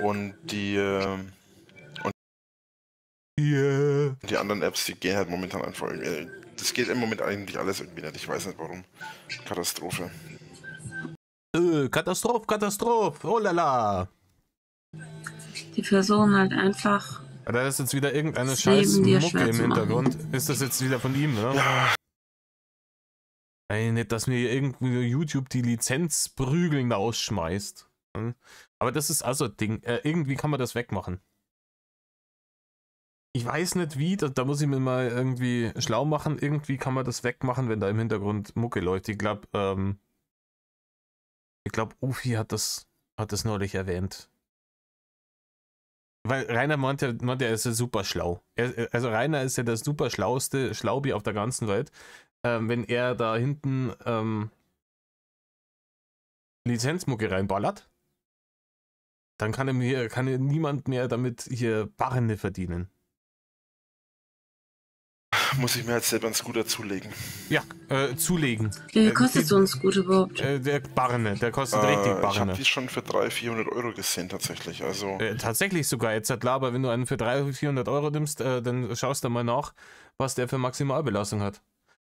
Und die anderen Apps, die gehen halt momentan einfach. Das geht im Moment eigentlich alles irgendwie nicht, ich weiß nicht warum. Katastrophe. Katastrophe, oh lala. Die Person halt einfach. Da ist jetzt wieder irgendeine Das scheiß Leben dir Mucke schwer im zu machen. Hintergrund. Ist das jetzt wieder von ihm, ne? Ja, Ey, nicht, dass mir irgendwie YouTube die Lizenz prügelnd ausschmeißt. Hm? Aber das ist also ein Ding. Irgendwie kann man das wegmachen. Ich weiß nicht wie, da muss ich mir mal irgendwie schlau machen. Irgendwie kann man das wegmachen, wenn da im Hintergrund Mucke läuft. Ich glaube, Ufi hat das neulich erwähnt. Weil Rainer meint ja, er ist ja super schlau. Also Rainer ist ja der super schlauste Schlaubi auf der ganzen Welt. Wenn er da hinten Lizenzmucke reinballert, dann kann niemand mehr damit hier Barne verdienen. muss ich mir halt selber einen Scooter zulegen. Ja, zulegen. Wie viel kostet so ein Scooter überhaupt? Der Barne, der kostet richtig Ich habe Barne. die schon für 300-400 Euro gesehen tatsächlich. Also Tatsächlich sogar, jetzt klar, aber wenn du einen für 300-400 Euro nimmst, dann schaust du mal nach, was der für Maximalbelastung hat.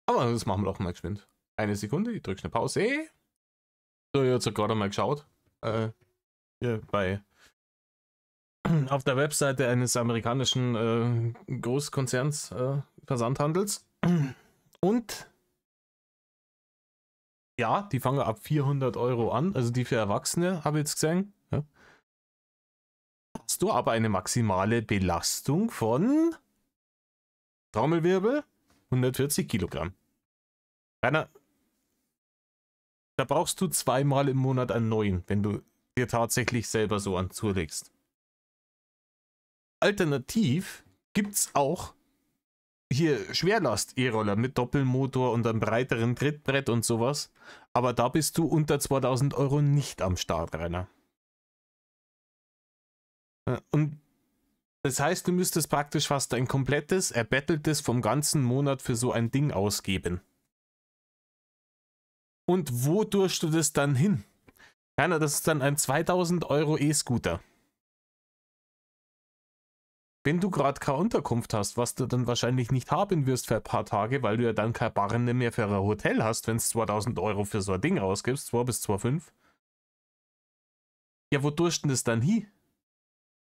Aber das machen wir doch mal geschwind. Eine Sekunde, ich drücke eine Pause. So, jetzt hat gerade mal geschaut. Hier auf der Webseite eines amerikanischen Großkonzerns Versandhandels. Und ja, die fangen ab 400 Euro an, also die für Erwachsene, habe ich jetzt gesehen. Ja. Hast du aber eine maximale Belastung von Trommelwirbel 140 Kilogramm. Rainer, da brauchst du zweimal im Monat einen neuen, wenn du dir tatsächlich selber so einen zulegst. Alternativ gibt's auch hier Schwerlast-E-Roller mit Doppelmotor und einem breiteren Trittbrett und sowas. Aber da bist du unter 2000 Euro nicht am Start, Rainer. Und das heißt, du müsstest praktisch fast ein komplettes, erbetteltes vom ganzen Monat für so ein Ding ausgeben. Und wo tust du das dann hin? Rainer, das ist dann ein 2000 Euro E-Scooter. Wenn du gerade keine Unterkunft hast, was du dann wahrscheinlich nicht haben wirst für ein paar Tage, weil du ja dann keine Barne mehr für ein Hotel hast, wenn du 2000 Euro für so ein Ding rausgibst, 2 bis 2,5. Ja, wo tust du das dann hin?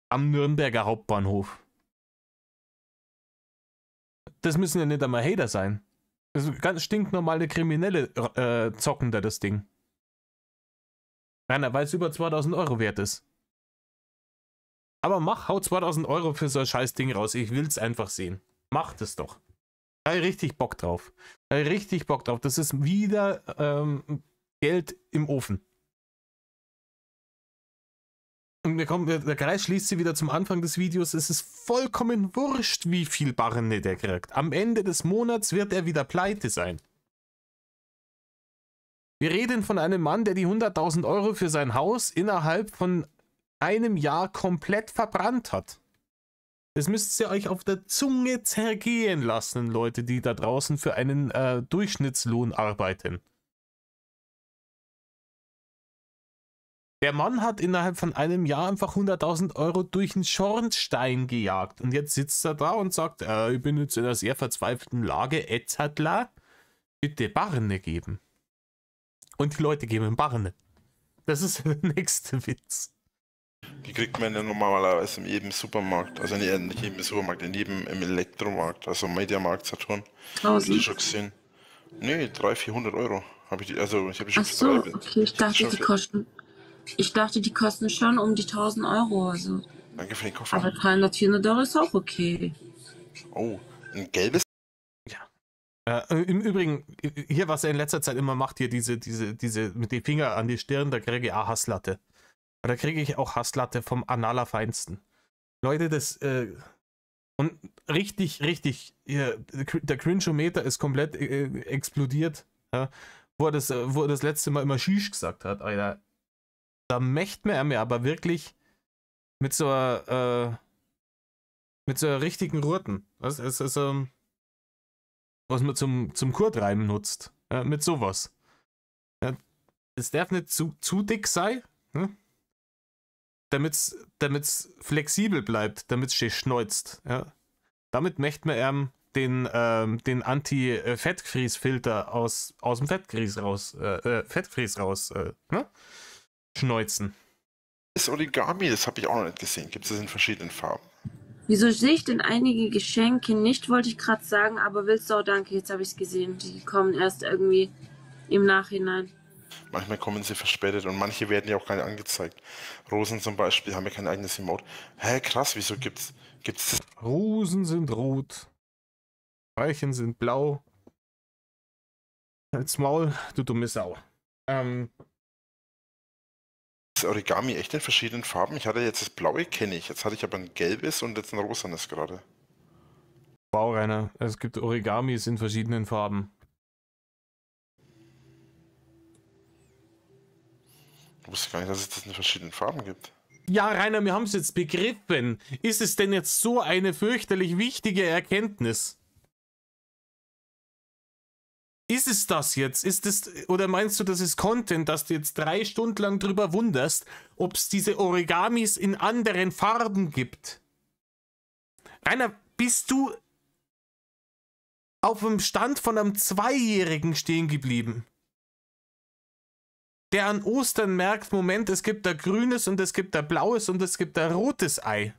Am Nürnberger Hauptbahnhof. Das müssen ja nicht einmal Hater sein. Das ist ganz stinknormale Kriminelle zocken da das Ding. Rainer, weil es über 2000 Euro wert ist. Aber hau 2000 Euro für so ein scheiß Ding raus. Ich will's einfach sehen. Macht es doch. Da hab ich richtig Bock drauf. Das ist wieder Geld im Ofen. Und der Kreis schließt sich wieder zum Anfang des Videos. Es ist vollkommen wurscht, wie viel Barne der kriegt. Am Ende des Monats wird er wieder pleite sein. Wir reden von einem Mann, der die 100.000 Euro für sein Haus innerhalb von einem Jahr komplett verbrannt hat. Das müsst ihr euch auf der Zunge zergehen lassen, Leute, die da draußen für einen Durchschnittslohn arbeiten. Der Mann hat innerhalb von einem Jahr einfach 100.000 Euro durch den Schornstein gejagt. Und jetzt sitzt er da und sagt, ich bin jetzt in einer sehr verzweifelten Lage, Etzadler, bitte Barne geben. Und die Leute geben Barne. Das ist der nächste Witz. die kriegt man ja normalerweise in jedem Supermarkt, also nicht in jedem Supermarkt, im Elektromarkt, also Mediamarkt, Saturn. Hab ich die 1000. schon gesehen. Nee, 300-400 Euro habe ich die, also ich habe die schon Ach so, für okay, ich dachte, die kosten schon um die 1000 Euro. Also. Danke für den Koffer. Aber 300, 400 Euro ist auch okay. Oh, ein gelbes? Im Übrigen, hier, was er in letzter Zeit immer macht, hier diese mit den Finger an die Stirn, da kriege ich auch Hasslatte. Da kriege ich auch Hasslatte vom Feinsten. Leute, das, und richtig, hier, der Cringe-O-Meter ist komplett explodiert, ja, wo er das letzte Mal immer Shish gesagt hat, Alter. Da möchte man mir aber wirklich mit so einer richtigen Rurten. Was ist was man zum Kurtreiben nutzt. Ja, mit sowas. Ja, es darf nicht zu dick sein, ne? Damit's flexibel bleibt, damit's schön schneuzt. Ja. Damit möchte man den Anti-Fettfries-Filter aus dem Fettfries raus ne? Schneuzen. Das Origami, das habe ich auch noch nicht gesehen. Gibt es das in verschiedenen Farben? Wieso sehe ich denn einige Geschenke nicht, wollte ich gerade sagen, aber willst du auch, danke, jetzt habe ich es gesehen. Die kommen erst irgendwie im Nachhinein. Manchmal kommen sie verspätet und manche werden ja auch gar nicht angezeigt. Rosen zum Beispiel haben ja kein eigenes Emote. Hä, krass, wieso gibt's das? Rosen sind rot. Veilchen sind blau. Als Maul, du dumme Sau. Das Origami echt in verschiedenen Farben? Ich hatte jetzt das blaue, kenne ich. Jetzt hatte ich aber ein gelbes und jetzt ein rosanes gerade. Wow, Rainer. Es gibt Origamis in verschiedenen Farben. Ich wusste gar nicht, dass es das in verschiedenen Farben gibt. Ja, Rainer, wir haben es jetzt begriffen. Ist es denn jetzt so eine fürchterlich wichtige Erkenntnis? Ist es das jetzt? Ist es, oder meinst du, das ist Content, dass du jetzt 3 Stunden lang drüber wunderst, ob es diese Origamis in anderen Farben gibt? Rainer, bist du auf dem Stand von einem 2-Jährigen stehen geblieben? Der an Ostern merkt, Moment, es gibt da grünes und es gibt da blaues und es gibt da rotes Ei.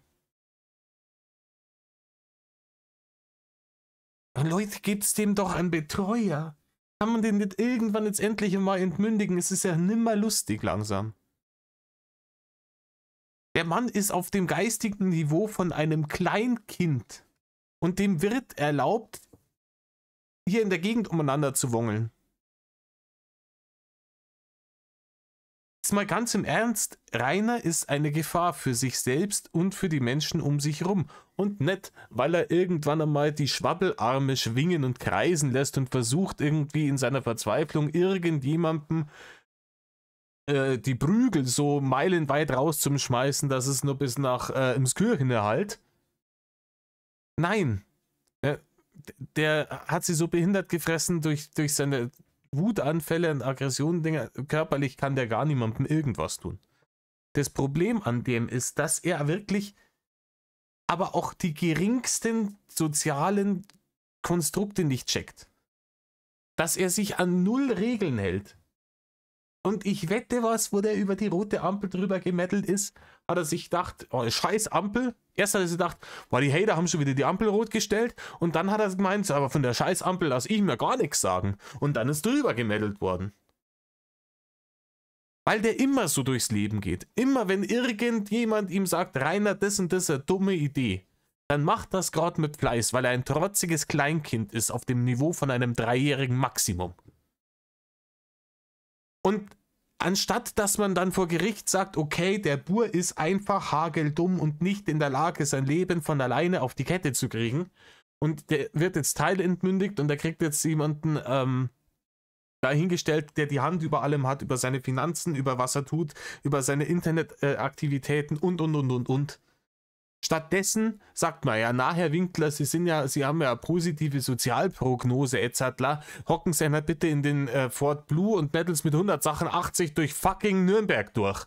Und Leute, gibt's dem doch einen Betreuer. Kann man den nicht irgendwann jetzt endlich mal entmündigen? Es ist ja nimmer lustig langsam. Der Mann ist auf dem geistigen Niveau von einem Kleinkind. Und dem wird erlaubt, hier in der Gegend umeinander zu wongeln. Jetzt mal ganz im Ernst, Rainer ist eine Gefahr für sich selbst und für die Menschen um sich rum. Und nicht, weil er irgendwann einmal die Schwabbelarme schwingen und kreisen lässt und versucht irgendwie in seiner Verzweiflung irgendjemandem die Prügel so meilenweit rauszuschmeißen, dass es nur bis nach Emskirchen erhallt. Nein, der hat sie so behindert gefressen durch seine Wutanfälle und Aggressionen, Dinge, körperlich kann der gar niemandem irgendwas tun. Das Problem an dem ist, dass er wirklich aber auch die geringsten sozialen Konstrukte nicht checkt. Dass er sich an 0 Regeln hält. Und ich wette was, wo der über die rote Ampel drüber gemettelt ist, hat er sich gedacht, oh, scheiß Ampel. Erst hat er sich gedacht, boah, die Hater haben schon wieder die Ampel rot gestellt. Und dann hat er gemeint, aber von der scheiß Ampel lasse ich mir gar nichts sagen. Und dann ist drüber gemettelt worden. Weil der immer so durchs Leben geht. Immer wenn irgendjemand ihm sagt, Rainer, das und das ist eine dumme Idee, dann macht das gerade mit Fleiß, weil er ein trotziges Kleinkind ist auf dem Niveau von einem 3-jährigen Maximum. Und anstatt, dass man dann vor Gericht sagt, okay, der Bur ist einfach hageldumm und nicht in der Lage, sein Leben von alleine auf die Kette zu kriegen und der wird jetzt teilentmündigt und der kriegt jetzt jemanden dahingestellt, der die Hand über allem hat, über seine Finanzen, über was er tut, über seine Internetaktivitäten und. Stattdessen sagt man ja, Herr Winkler, Sie haben ja eine positive Sozialprognose etc. Hocken Sie halt bitte in den Ford Blue und Battles mit 100 Sachen 80 durch fucking Nürnberg durch.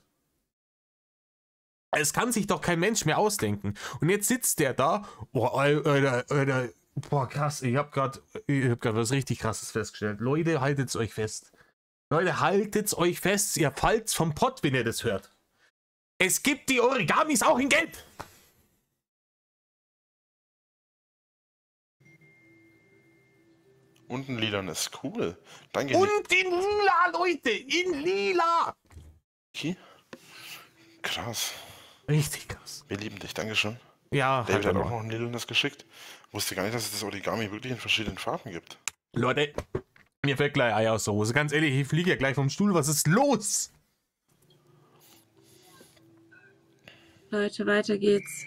Es kann sich doch kein Mensch mehr ausdenken. Und jetzt sitzt der da, oh, Alter, boah, krass, ich hab grad was richtig krasses festgestellt. Leute, haltet's euch fest. Leute, haltet's euch fest, ihr fallt's vom Pott, wenn ihr das hört. Es gibt die Origamis auch in Gelb. Und ein Lilan ist cool. Danke. Und in lila, Leute, in lila. Okay. Krass. Richtig krass. Wir lieben dich, Dankeschön. Ja, David halt hat auch mal. noch ein Lidl das geschickt. Wusste gar nicht, dass es das Origami wirklich in verschiedenen Farben gibt. Leute, mir fällt gleich Eier aus der Hose. Ganz ehrlich, ich fliege ja gleich vom Stuhl. Was ist los? Leute, weiter geht's.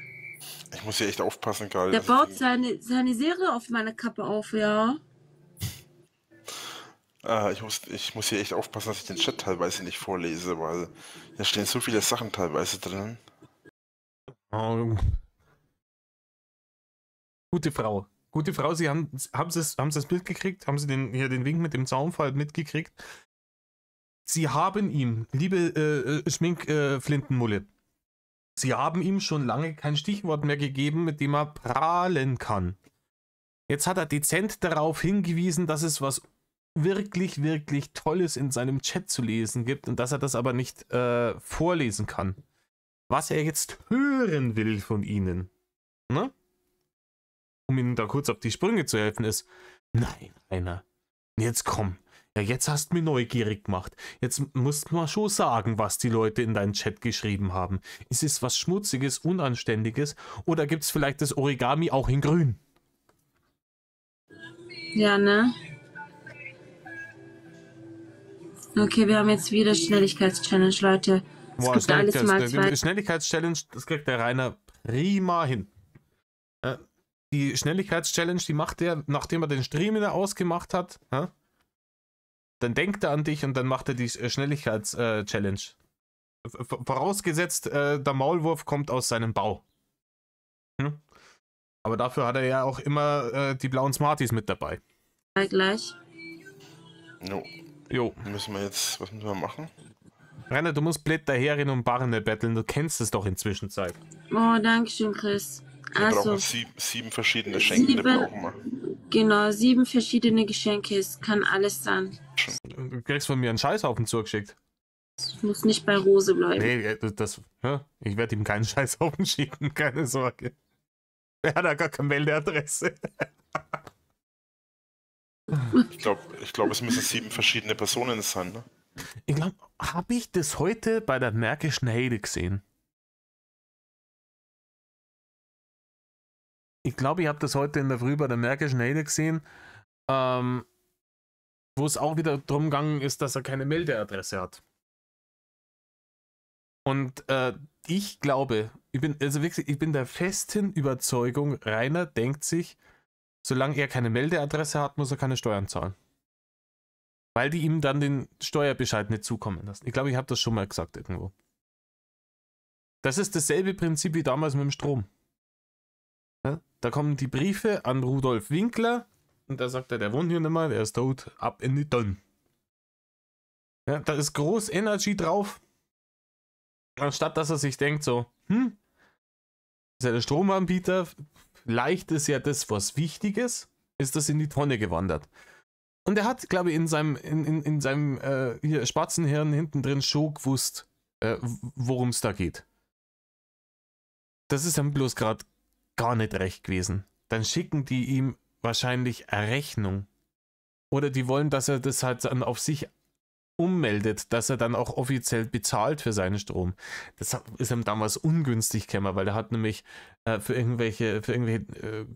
Ich muss hier echt aufpassen gerade. Der dass baut ich seine Serie auf meine Kappe auf, ja. ich muss hier echt aufpassen, dass ich den Chat teilweise nicht vorlese, weil da stehen so viele Sachen teilweise drin. Oh. Gute Frau. Gute Frau, Sie haben Sie das Bild gekriegt? Haben Sie den Wink mit dem Zaunfall mitgekriegt? Sie haben ihm, liebe Schminkflintenmulle, Sie haben ihm schon lange kein Stichwort mehr gegeben, mit dem er prahlen kann. Jetzt hat er dezent darauf hingewiesen, dass es was wirklich, wirklich Tolles in seinem Chat zu lesen gibt und dass er das aber nicht vorlesen kann. Was er jetzt hören will von Ihnen, ne? Um Ihnen da kurz auf die Sprünge zu helfen, ist: Nein, Rainer, jetzt komm. Ja, jetzt hast du mich neugierig gemacht. Jetzt musst du mal schon sagen, was die Leute in deinen Chat geschrieben haben. Ist es was Schmutziges, Unanständiges oder gibt es vielleicht das Origami auch in grün? Ja, ne? Okay, wir haben jetzt wieder Schnelligkeitschallenge, Leute. Es Boah, gibt alles mal zwei. Schnelligkeitschallenge, das kriegt der Rainer prima hin. Die Schnelligkeitschallenge, die macht er, nachdem er den Stream wieder ausgemacht hat. Dann denkt er an dich und dann macht er die Schnelligkeitschallenge. Vorausgesetzt, der Maulwurf kommt aus seinem Bau. Aber dafür hat er ja auch immer die blauen Smarties mit dabei. Gleich. Jo. Was müssen wir machen? Rainer, du musst blöd daherrennen und Barne betteln. Du kennst es doch inzwischen Zeit. Oh, danke schön, Chris. Wir Also, brauchen 7 verschiedene Schenken, brauchen wir. genau, 7 verschiedene Geschenke. Es kann alles sein. Du kriegst von mir einen Scheißhaufen zugeschickt. Es muss nicht bei Rose bleiben. Nee, ich werde ihm keinen Scheißhaufen schicken, keine Sorge. Er hat ja gar keine Meldeadresse. Ich glaube, es müssen 7 verschiedene Personen sein, ne? Ich glaube, habe ich das heute bei der Märkischen Heide gesehen? Ich glaube, ich habe das heute in der Früh bei der Märkischen Heide gesehen, wo es auch wieder darum gegangen ist, dass er keine Meldeadresse hat. Und ich glaube, ich bin der festen Überzeugung, Rainer denkt sich, solange er keine Meldeadresse hat, muss er keine Steuern zahlen. Weil die ihm dann den Steuerbescheid nicht zukommen lassen. Ich glaube, ich habe das schon mal gesagt irgendwo. Das ist dasselbe Prinzip wie damals mit dem Strom. Ja? Da kommen die Briefe an Rudolf Winkler und da sagt er, der wohnt hier nicht mehr, der ist tot, ab in die Tonne. Ja, da ist groß Energy drauf. Anstatt dass er sich denkt so, ist ja der Stromanbieter, vielleicht ist ja das was Wichtiges, ist das in die Tonne gewandert. Und er hat, glaube ich, in seinem hier Spatzenhirn hinten drin schon gewusst, worum es da geht. Das ist ihm bloß gerade gar nicht recht gewesen. Dann schicken die ihm wahrscheinlich eine Rechnung. Oder die wollen, dass er das halt dann auf sich ummeldet, dass er dann auch offiziell bezahlt für seinen Strom. Das ist ihm damals ungünstig gekommen, weil er hat nämlich für irgendwelche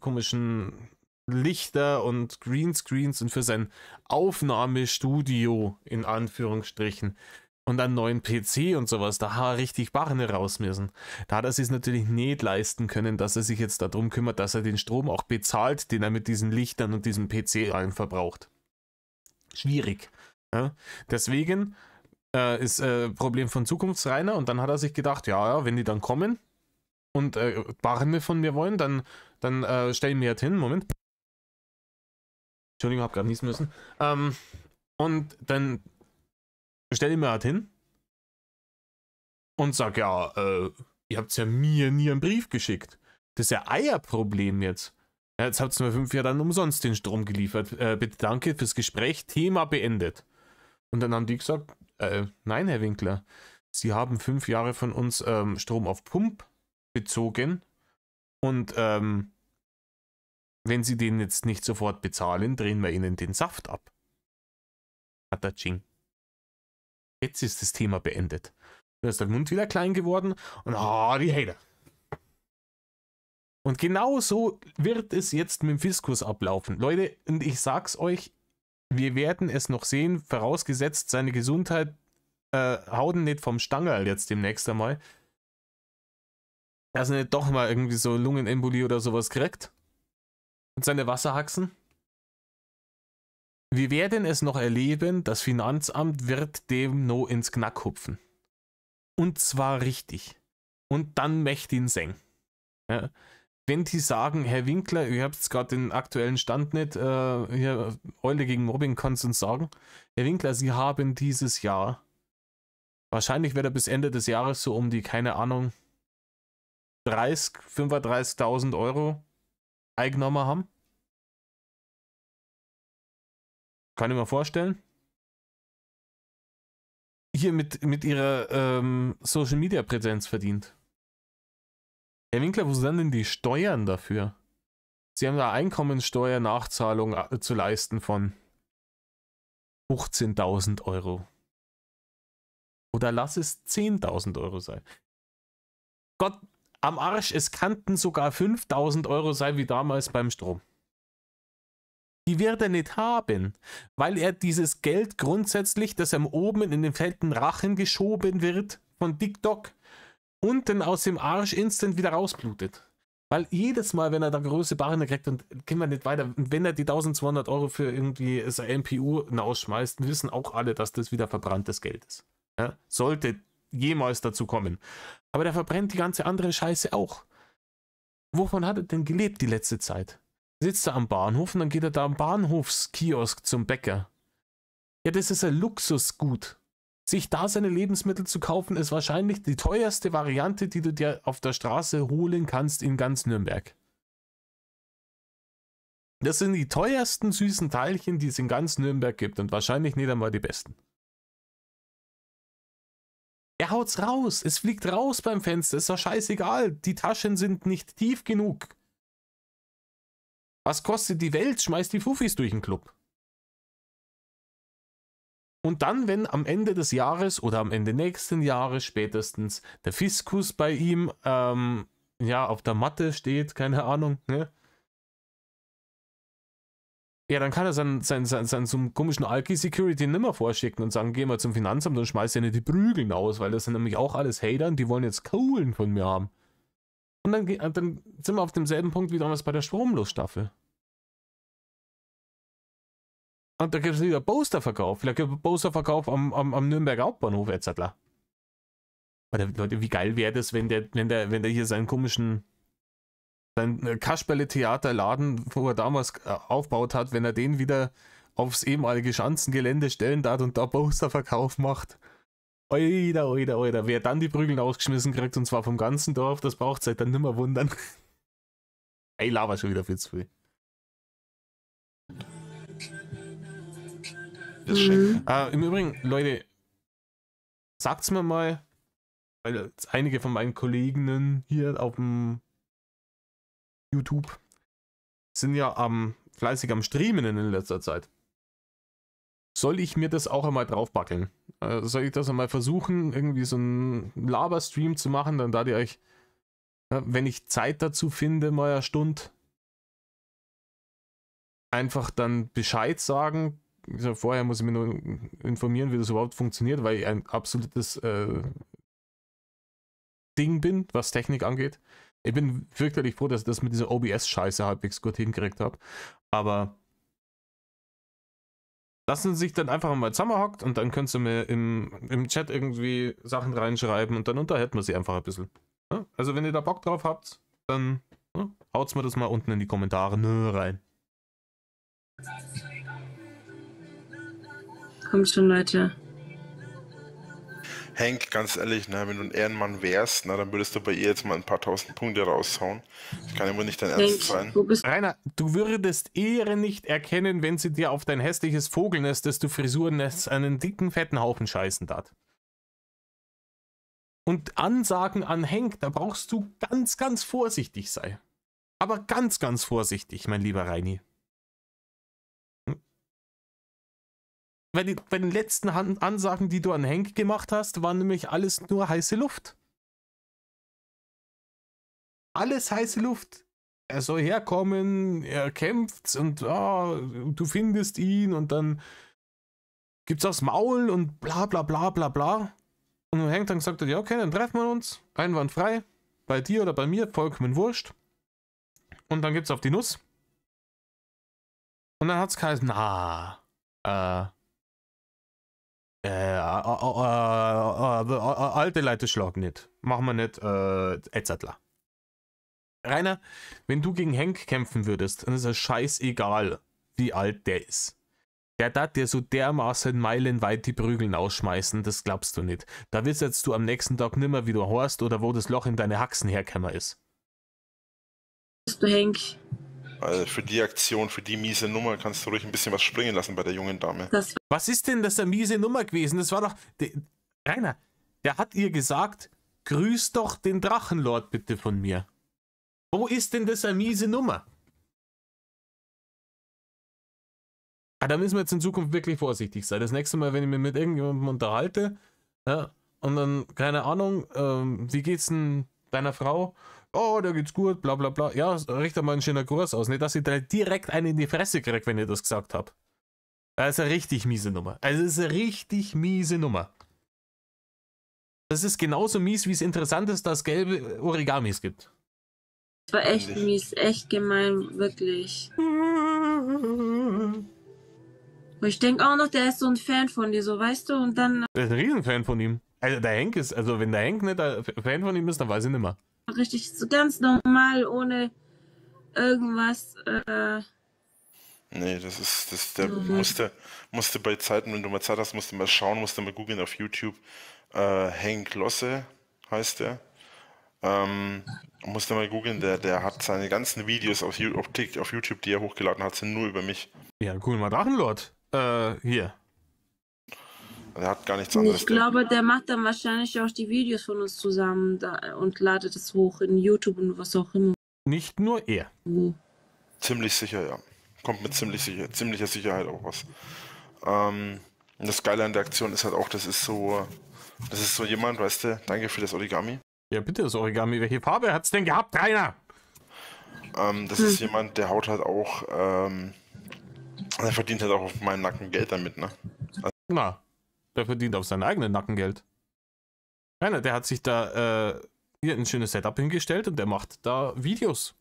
komischen Lichter und Greenscreens und für sein Aufnahmestudio in Anführungsstrichen und einen neuen PC und sowas, da hat er richtig Barne raus müssen. Da hat er sich natürlich nicht leisten können, dass er sich jetzt darum kümmert, dass er den Strom auch bezahlt, den er mit diesen Lichtern und diesem PC allen verbraucht. Schwierig. Ja? Deswegen ist Problem von Zukunftsrainer und dann hat er sich gedacht, ja, wenn die dann kommen und Barne von mir wollen, dann stellen wir halt hin, Moment. Entschuldigung, hab gerade niesen müssen. Und dann stelle ich mir halt hin und sag, ja, ihr habt ja mir nie einen Brief geschickt. Das ist ja euer Problem jetzt. Ja, jetzt habt ihr mir 5 Jahre dann umsonst den Strom geliefert. Bitte danke fürs Gespräch, Thema beendet. Und dann haben die gesagt, nein, Herr Winkler, Sie haben 5 Jahre von uns Strom auf Pump bezogen und wenn Sie den jetzt nicht sofort bezahlen, drehen wir Ihnen den Saft ab. Hataching. Jetzt ist das Thema beendet. Dann ist der Mund wieder klein geworden und die Hater. Und genau so wird es jetzt mit dem Fiskus ablaufen. Leute, und ich sag's euch, wir werden es noch sehen, vorausgesetzt seine Gesundheit haut ihn nicht vom Stangerl jetzt demnächst einmal. Dass er nicht doch mal irgendwie so Lungenembolie oder sowas kriegt. Und seine Wasserhaxen. Wir werden es noch erleben, das Finanzamt wird dem noch ins Knack hupfen. Und zwar richtig. Und dann möchte ihn singen. Ja. Wenn die sagen, Herr Winkler, ihr habt jetzt gerade den aktuellen Stand nicht, hier Eule gegen Mobbing kannst du uns sagen. Herr Winkler, Sie haben dieses Jahr, wahrscheinlich wird er bis Ende des Jahres so um die, keine Ahnung, 35.000 Euro Eigennummer haben. Kann ich mir vorstellen. Hier mit ihrer Social Media Präsenz verdient. Herr Winkler, wo sind denn die Steuern dafür? Sie haben da Einkommensteuernachzahlung zu leisten von 15.000 Euro. Oder lass es 10.000 Euro sein. Gott am Arsch, es kannten sogar 5.000 Euro sein wie damals beim Strom. Die wird er nicht haben, weil er dieses Geld grundsätzlich, das ihm oben in den fetten Rachen geschoben wird von TikTok, unten aus dem Arsch instant wieder rausblutet. Weil jedes Mal, wenn er da große Barren kriegt und gehen wir nicht weiter, wenn er die 1.200 Euro für irgendwie sein MPU rausschmeißt, wissen auch alle, dass das wieder verbranntes Geld ist. Ja? Sollte jemals dazu kommen. Aber der verbrennt die ganze andere Scheiße auch. Wovon hat er denn gelebt die letzte Zeit? Sitzt er am Bahnhof und dann geht er da am Bahnhofskiosk zum Bäcker. Ja, das ist ein Luxusgut. Sich da seine Lebensmittel zu kaufen, ist wahrscheinlich die teuerste Variante, die du dir auf der Straße holen kannst in ganz Nürnberg. Das sind die teuersten süßen Teilchen, die es in ganz Nürnberg gibt und wahrscheinlich nicht einmal die besten. Er haut's raus, es fliegt raus beim Fenster, ist doch scheißegal, die Taschen sind nicht tief genug. Was kostet die Welt? Schmeißt die Fuffis durch den Club. Und dann, wenn am Ende des Jahres oder am Ende nächsten Jahres spätestens der Fiskus bei ihm auf der Matte steht, keine Ahnung, ne? Ja, dann kann er seinen so einen komischen Alki-Security nimmer vorschicken und sagen, geh mal zum Finanzamt und schmeiß ja nicht die Prügeln aus, weil das sind nämlich auch alles Hatern, die wollen jetzt Kohlen von mir haben. Und dann sind wir auf demselben Punkt wie damals bei der Stromlosstaffel. Und da gibt es wieder Posterverkauf. Vielleicht gibt es Posterverkauf am Nürnberger Hauptbahnhof etc. Leute, wie geil wäre das, wenn der hier seinen komischen Kasperle-Theaterladen, wo er damals aufgebaut hat, wenn er den wieder aufs ehemalige Schanzengelände stellen darf und da Posterverkauf macht. Oida. Wer dann die Prügeln ausgeschmissen kriegt, und zwar vom ganzen Dorf, das braucht es halt dann nimmer wundern. Ey, laber schon wieder viel zu viel. Im Übrigen, Leute, sagt's mir mal, weil einige von meinen Kolleginnen hier auf dem YouTube sind ja fleißig am Streamen in letzter Zeit. Soll ich mir das auch einmal draufbackeln? Soll ich das einmal versuchen, irgendwie so einen Laberstream zu machen, dann da die euch, wenn ich Zeit dazu finde, mal eine Stunde, einfach dann Bescheid sagen. Vorher muss ich mich nur informieren, wie das überhaupt funktioniert, weil ich ein absolutes Ding bin, was Technik angeht. Ich bin fürchterlich froh, dass ich das mit dieser OBS-Scheiße halbwegs gut hingekriegt habe. Aber lassen Sie sich dann einfach mal zusammenhockt und dann könnt ihr mir im Chat irgendwie Sachen reinschreiben und dann unterhalten wir sie einfach ein bisschen. Ja? Also wenn ihr da Bock drauf habt, dann haut's mir das mal unten in die Kommentare rein. Kommt schon, Leute. Hank, ganz ehrlich, ne, wenn du ein Ehrenmann wärst, dann würdest du bei ihr jetzt mal ein paar tausend Punkte raushauen. Das kann ja wohl nicht dein Ernst sein. Rainer, du würdest Ehre nicht erkennen, wenn sie dir auf dein hässliches Vogelnest, das du Frisurennest, einen dicken, fetten Haufen scheißen darf. Und Ansagen an Hank, da brauchst du ganz, ganz vorsichtig sein. Aber ganz, ganz vorsichtig, mein lieber Reini. bei den letzten Ansagen, die du an Hank gemacht hast, war nämlich alles nur heiße Luft. Alles heiße Luft. Er soll herkommen, er kämpft und du findest ihn und dann gibt's aufs Maul und bla bla bla bla bla. Und Hank dann gesagt hat, ja okay, dann treffen wir uns, einwandfrei, bei dir oder bei mir, vollkommen wurscht. Und dann gibt's auf die Nuss. Und dann hat's geheißen, alte Leute schlagen nicht. Machen wir nicht, etc. Rainer, wenn du gegen Hank kämpfen würdest, dann ist es scheißegal, wie alt der ist. Der darf dir so dermaßen meilenweit die Prügeln ausschmeißen, das glaubst du nicht. Da wissest du am nächsten Tag nimmer, wie du horst oder wo das Loch in deine Haxen herkämmer ist. Bist du Hank? Also für die Aktion, für die miese Nummer kannst du ruhig ein bisschen was springen lassen bei der jungen Dame. Das Was ist denn das eine miese Nummer gewesen? Das war doch... Rainer, der hat ihr gesagt, grüß doch den Drachenlord bitte von mir. Wo ist denn das eine miese Nummer? Da müssen wir jetzt in Zukunft wirklich vorsichtig sein. Das nächste Mal, wenn ich mich mit irgendjemandem unterhalte, ja, und dann, keine Ahnung, wie geht's denn deiner Frau? Oh, da geht's gut, bla bla bla. Ja, richte mal einen schönen Kurs aus. Nicht, dass ich da direkt einen in die Fresse kriege, wenn ich das gesagt habe. Das ist eine richtig miese Nummer. Also, das ist eine richtig miese Nummer. Das ist genauso mies, wie es interessant ist, dass es gelbe Origamis gibt. war echt mies, echt gemein, wirklich. Und ich denke auch noch, der ist so ein Fan von dir, so weißt du, und dann Der ist ein Riesenfan von ihm. Also der Henk ist, also wenn der Henk nicht ein Fan von ihm ist, dann weiß ich nicht mehr. richtig so ganz normal, ohne irgendwas. Nee, der musste bei Zeiten, wenn du mal Zeit hast, musste mal schauen, musste mal googeln auf YouTube. Henk Losse heißt der. Musste mal googeln, der hat seine ganzen Videos auf YouTube, die er hochgeladen hat, sind nur über mich. Ja, cool, mal Drachenlord. Hier. Der hat gar nichts anderes. Ich glaube, der macht dann wahrscheinlich auch die Videos von uns zusammen und ladet es hoch in YouTube und was auch immer. Nicht nur er. Ziemlich sicher, ja. Kommt mit ziemlicher Sicherheit auch was. Und das Geile an der Aktion ist halt auch, das ist so jemand, weißt du, danke für das Origami. Ja, bitte, das Origami. Welche Farbe hat's denn gehabt, Rainer? Das ist jemand, der haut halt auch, der verdient halt auch auf meinen Nacken Geld damit, ne? Na, der verdient auf seinen eigenen Nacken Geld. Rainer, der hat sich da hier ein schönes Setup hingestellt und der macht da Videos.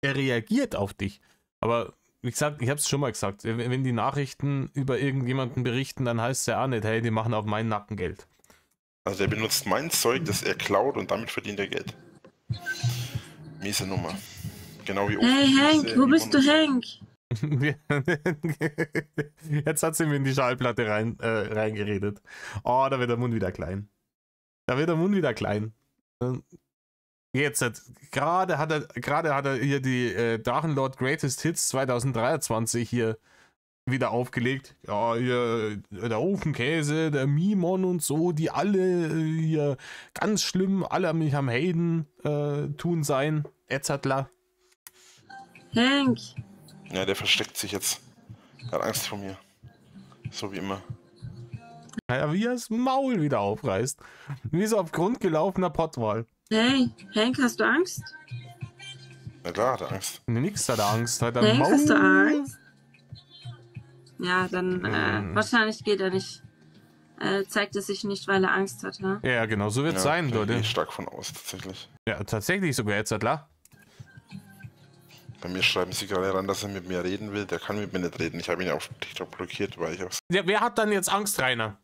Er reagiert auf dich. Aber wie gesagt, ich habe es schon mal gesagt, wenn die Nachrichten über irgendjemanden berichten, dann heißt es ja auch nicht, hey, die machen auf meinen Nacken Geld. Also der benutzt mein Zeug, das er klaut und damit verdient er Geld. Miese Nummer. Genau wie Hey Hank, wo bist du, Hank? Jetzt hat sie mir in die Schallplatte reingeredet. Oh, da wird der Mund wieder klein. Jetzt, gerade hat er hier die Drachenlord Greatest Hits 2023 hier wieder aufgelegt. Ja, hier der Ofenkäse, der Mimon und so, die alle hier ganz schlimm, alle mich am Haten tun sein, etc. Hank. Ja, der versteckt sich jetzt. Er hat Angst vor mir. So wie immer. Ja, wie er das Maul wieder aufreißt. Wie so auf Grund gelaufener Pottwal. Hey, Hank, hast du Angst? Na klar, hat er Angst. Nix hat er Angst. Hat er Hank, Maul. hast du Angst? Ja, dann wahrscheinlich geht er nicht. Zeigt es sich nicht, weil er Angst hat, ne? Ja, genau, so wird es sein, da Leute. gehe ich stark von aus, tatsächlich. Ja, tatsächlich sogar jetzt, klar. Bei mir schreiben sie gerade ran, dass er mit mir reden will. Der kann mit mir nicht reden. Ich habe ihn auf TikTok blockiert, weil ich auch... Ja, wer hat dann jetzt Angst, Rainer?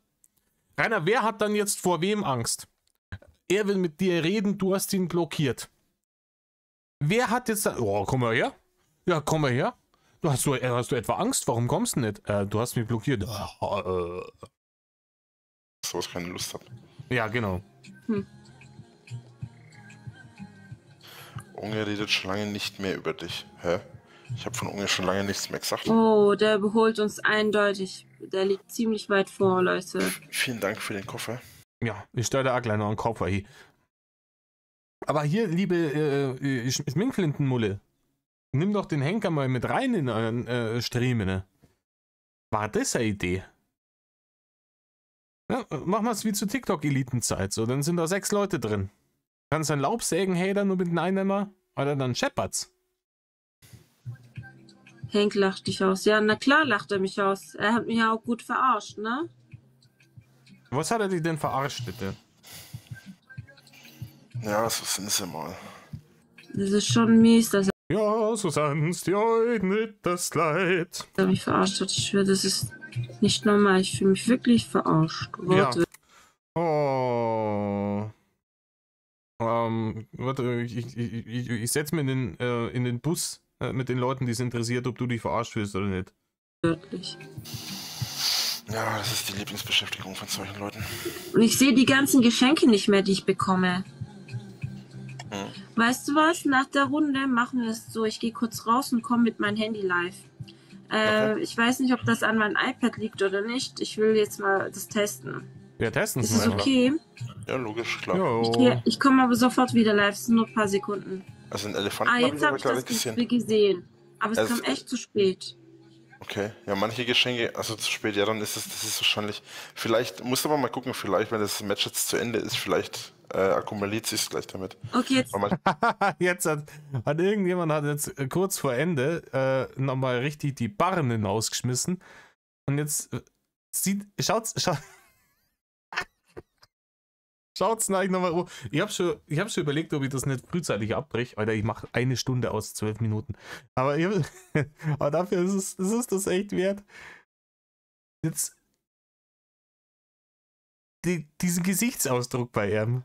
Rainer, wer hat dann jetzt vor wem Angst? Er will mit dir reden, du hast ihn blockiert. Wer hat jetzt... Oh, komm mal her. Ja, komm mal her. Hast du etwa Angst? Warum kommst du nicht? Du hast mich blockiert. So, ich keine Lust habe. Ja, genau. Unge redet schon lange nicht mehr über dich. Hä? Ich habe von Unge schon lange nichts mehr gesagt. Oh, der überholt uns eindeutig. Der liegt ziemlich weit vor, Leute. Vielen Dank für den Koffer. Ja, ich stelle da auch gleich noch einen Koffer hier. Aber hier, liebe Schminkflintenmulle, nimm doch den Henker mal mit rein in euren Stream, ne? War das eine Idee? Ja, machen wir es wie zu TikTok-Elitenzeit. So, dann sind da 6 Leute drin. Kannst ein Laubsägen Hater nur mit einem Einnehmer oder dann Shepherds. Henk lacht dich aus. Ja, na klar lacht er mich aus. Er hat mich ja auch gut verarscht, ne? Was hat er dich denn verarscht, bitte? Ja, so sind sie mal. Das ist schon mies, dass Ja, so sind's die heute nicht das Leid. er mich verarscht hat. Ich schwöre, das ist nicht normal. Ich fühle mich wirklich verarscht. Ja. Oh. Warte, ich setze mir in den Bus mit den Leuten, die es interessiert, ob du dich verarscht fühlst oder nicht. Wortwörtlich. Ja, das ist die Lieblingsbeschäftigung von solchen Leuten. Und ich sehe die ganzen Geschenke nicht mehr, die ich bekomme. Weißt du was? Nach der Runde machen wir es so. Ich gehe kurz raus und komme mit meinem Handy live. Okay. Ich weiß nicht, ob das an meinem iPad liegt oder nicht. Ich will jetzt mal das testen. Ja, testen Ist es es mal. okay? Ja, logisch, klar. Jo. Ich komme aber sofort wieder live. Es sind nur ein paar Sekunden. Also einen Elefanten Ah, habe jetzt ich habe aber ich gerade das gesehen. gesehen. Aber es Also- kam echt zu spät. Okay, ja, manche Geschenke, also zu spät, ja, dann ist das ist wahrscheinlich, vielleicht, musst du aber mal gucken, vielleicht, wenn das Match jetzt zu Ende ist, vielleicht akkumuliert sich gleich damit. Okay, jetzt Weil Jetzt hat irgendjemand hat jetzt kurz vor Ende nochmal richtig die Barren rausgeschmissen. Und jetzt schaut's nach nochmal. Ich hab schon überlegt, ob ich das nicht frühzeitig abbreche, Alter, ich mache 1 Stunde aus 12 Minuten. Aber, aber dafür ist es das echt wert. Jetzt diesen Gesichtsausdruck bei ihm.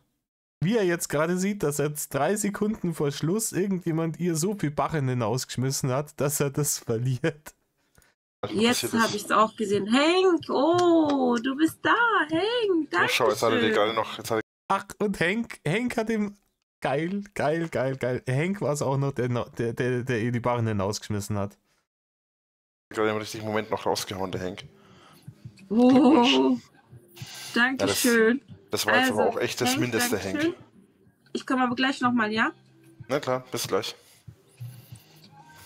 Wie er jetzt gerade sieht, dass jetzt 3 Sekunden vor Schluss irgendjemand ihr so viel Barren hinausgeschmissen hat, dass er das verliert. Jetzt habe ich es auch gesehen. Henk, oh, du bist da, Henk, Oh, danke schau, jetzt hat er dir schön. gerade noch, jetzt hat Ach, und Henk hat ihm. Geil. Henk war es auch noch, der ihr die Barren hinausgeschmissen hat. er gerade im richtigen Moment noch rausgehauen, der Henk. Oh, danke Ja, das- schön. Das war jetzt aber Also, auch echt das Henk, Mindeste, Dankeschön. Henk. Ich komme aber gleich nochmal, ja? Na klar, bis gleich.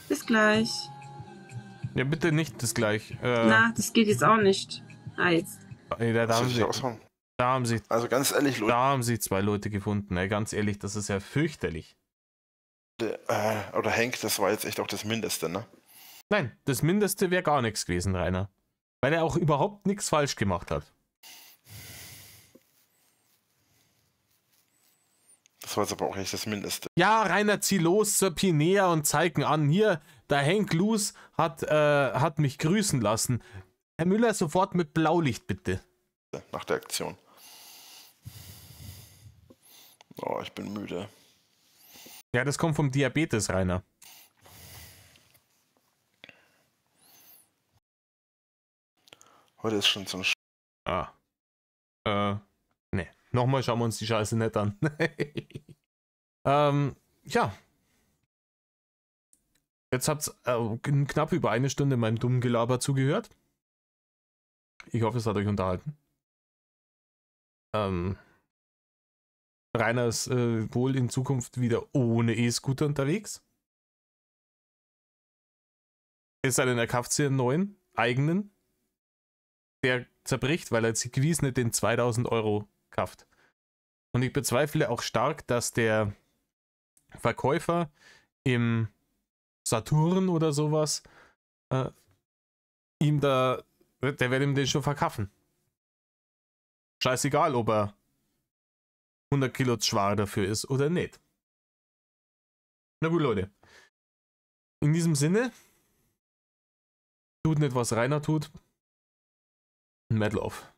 Bis gleich. Ja, bitte nicht das gleich. Na, das geht jetzt auch nicht. Ah, jetzt. Da Was soll haben ich sie, raushauen? da haben sie, Also ganz ehrlich, Leute, da haben sie 2 Leute gefunden. Ey, ganz ehrlich, das ist ja fürchterlich. oder Henk, das war jetzt echt auch das Mindeste, ne? Nein, das Mindeste wäre gar nichts gewesen, Rainer. Weil er auch überhaupt nichts falsch gemacht hat. Das war jetzt aber auch echt das Mindeste. Ja, Rainer, zieh los zur Pinea und zeig ihn an. Hier, der Henk Luz hat mich grüßen lassen. Herr Müller, sofort mit Blaulicht, bitte. Nach der Aktion. Oh, ich bin müde. Ja, das kommt vom Diabetes, Rainer. Heute ist schon so ein Ne. Nochmal schauen wir uns die Scheiße nicht an. Ja. Jetzt habt's knapp über 1 Stunde meinem dummen Gelaber zugehört. Ich hoffe, es hat euch unterhalten. Rainer ist wohl in Zukunft wieder ohne E-Scooter unterwegs. Es sei denn, er kauft sich einen neuen, eigenen. Der zerbricht, weil er jetzt gewiss nicht den 2000 Euro kauft. Und ich bezweifle auch stark, dass der Verkäufer im Saturn oder sowas ihm der wird ihm den schon verkaufen. Scheißegal, ob er 100 Kilo schwer dafür ist oder nicht. Na gut, Leute. In diesem Sinne, tut nicht, was Rainer tut. Metal off.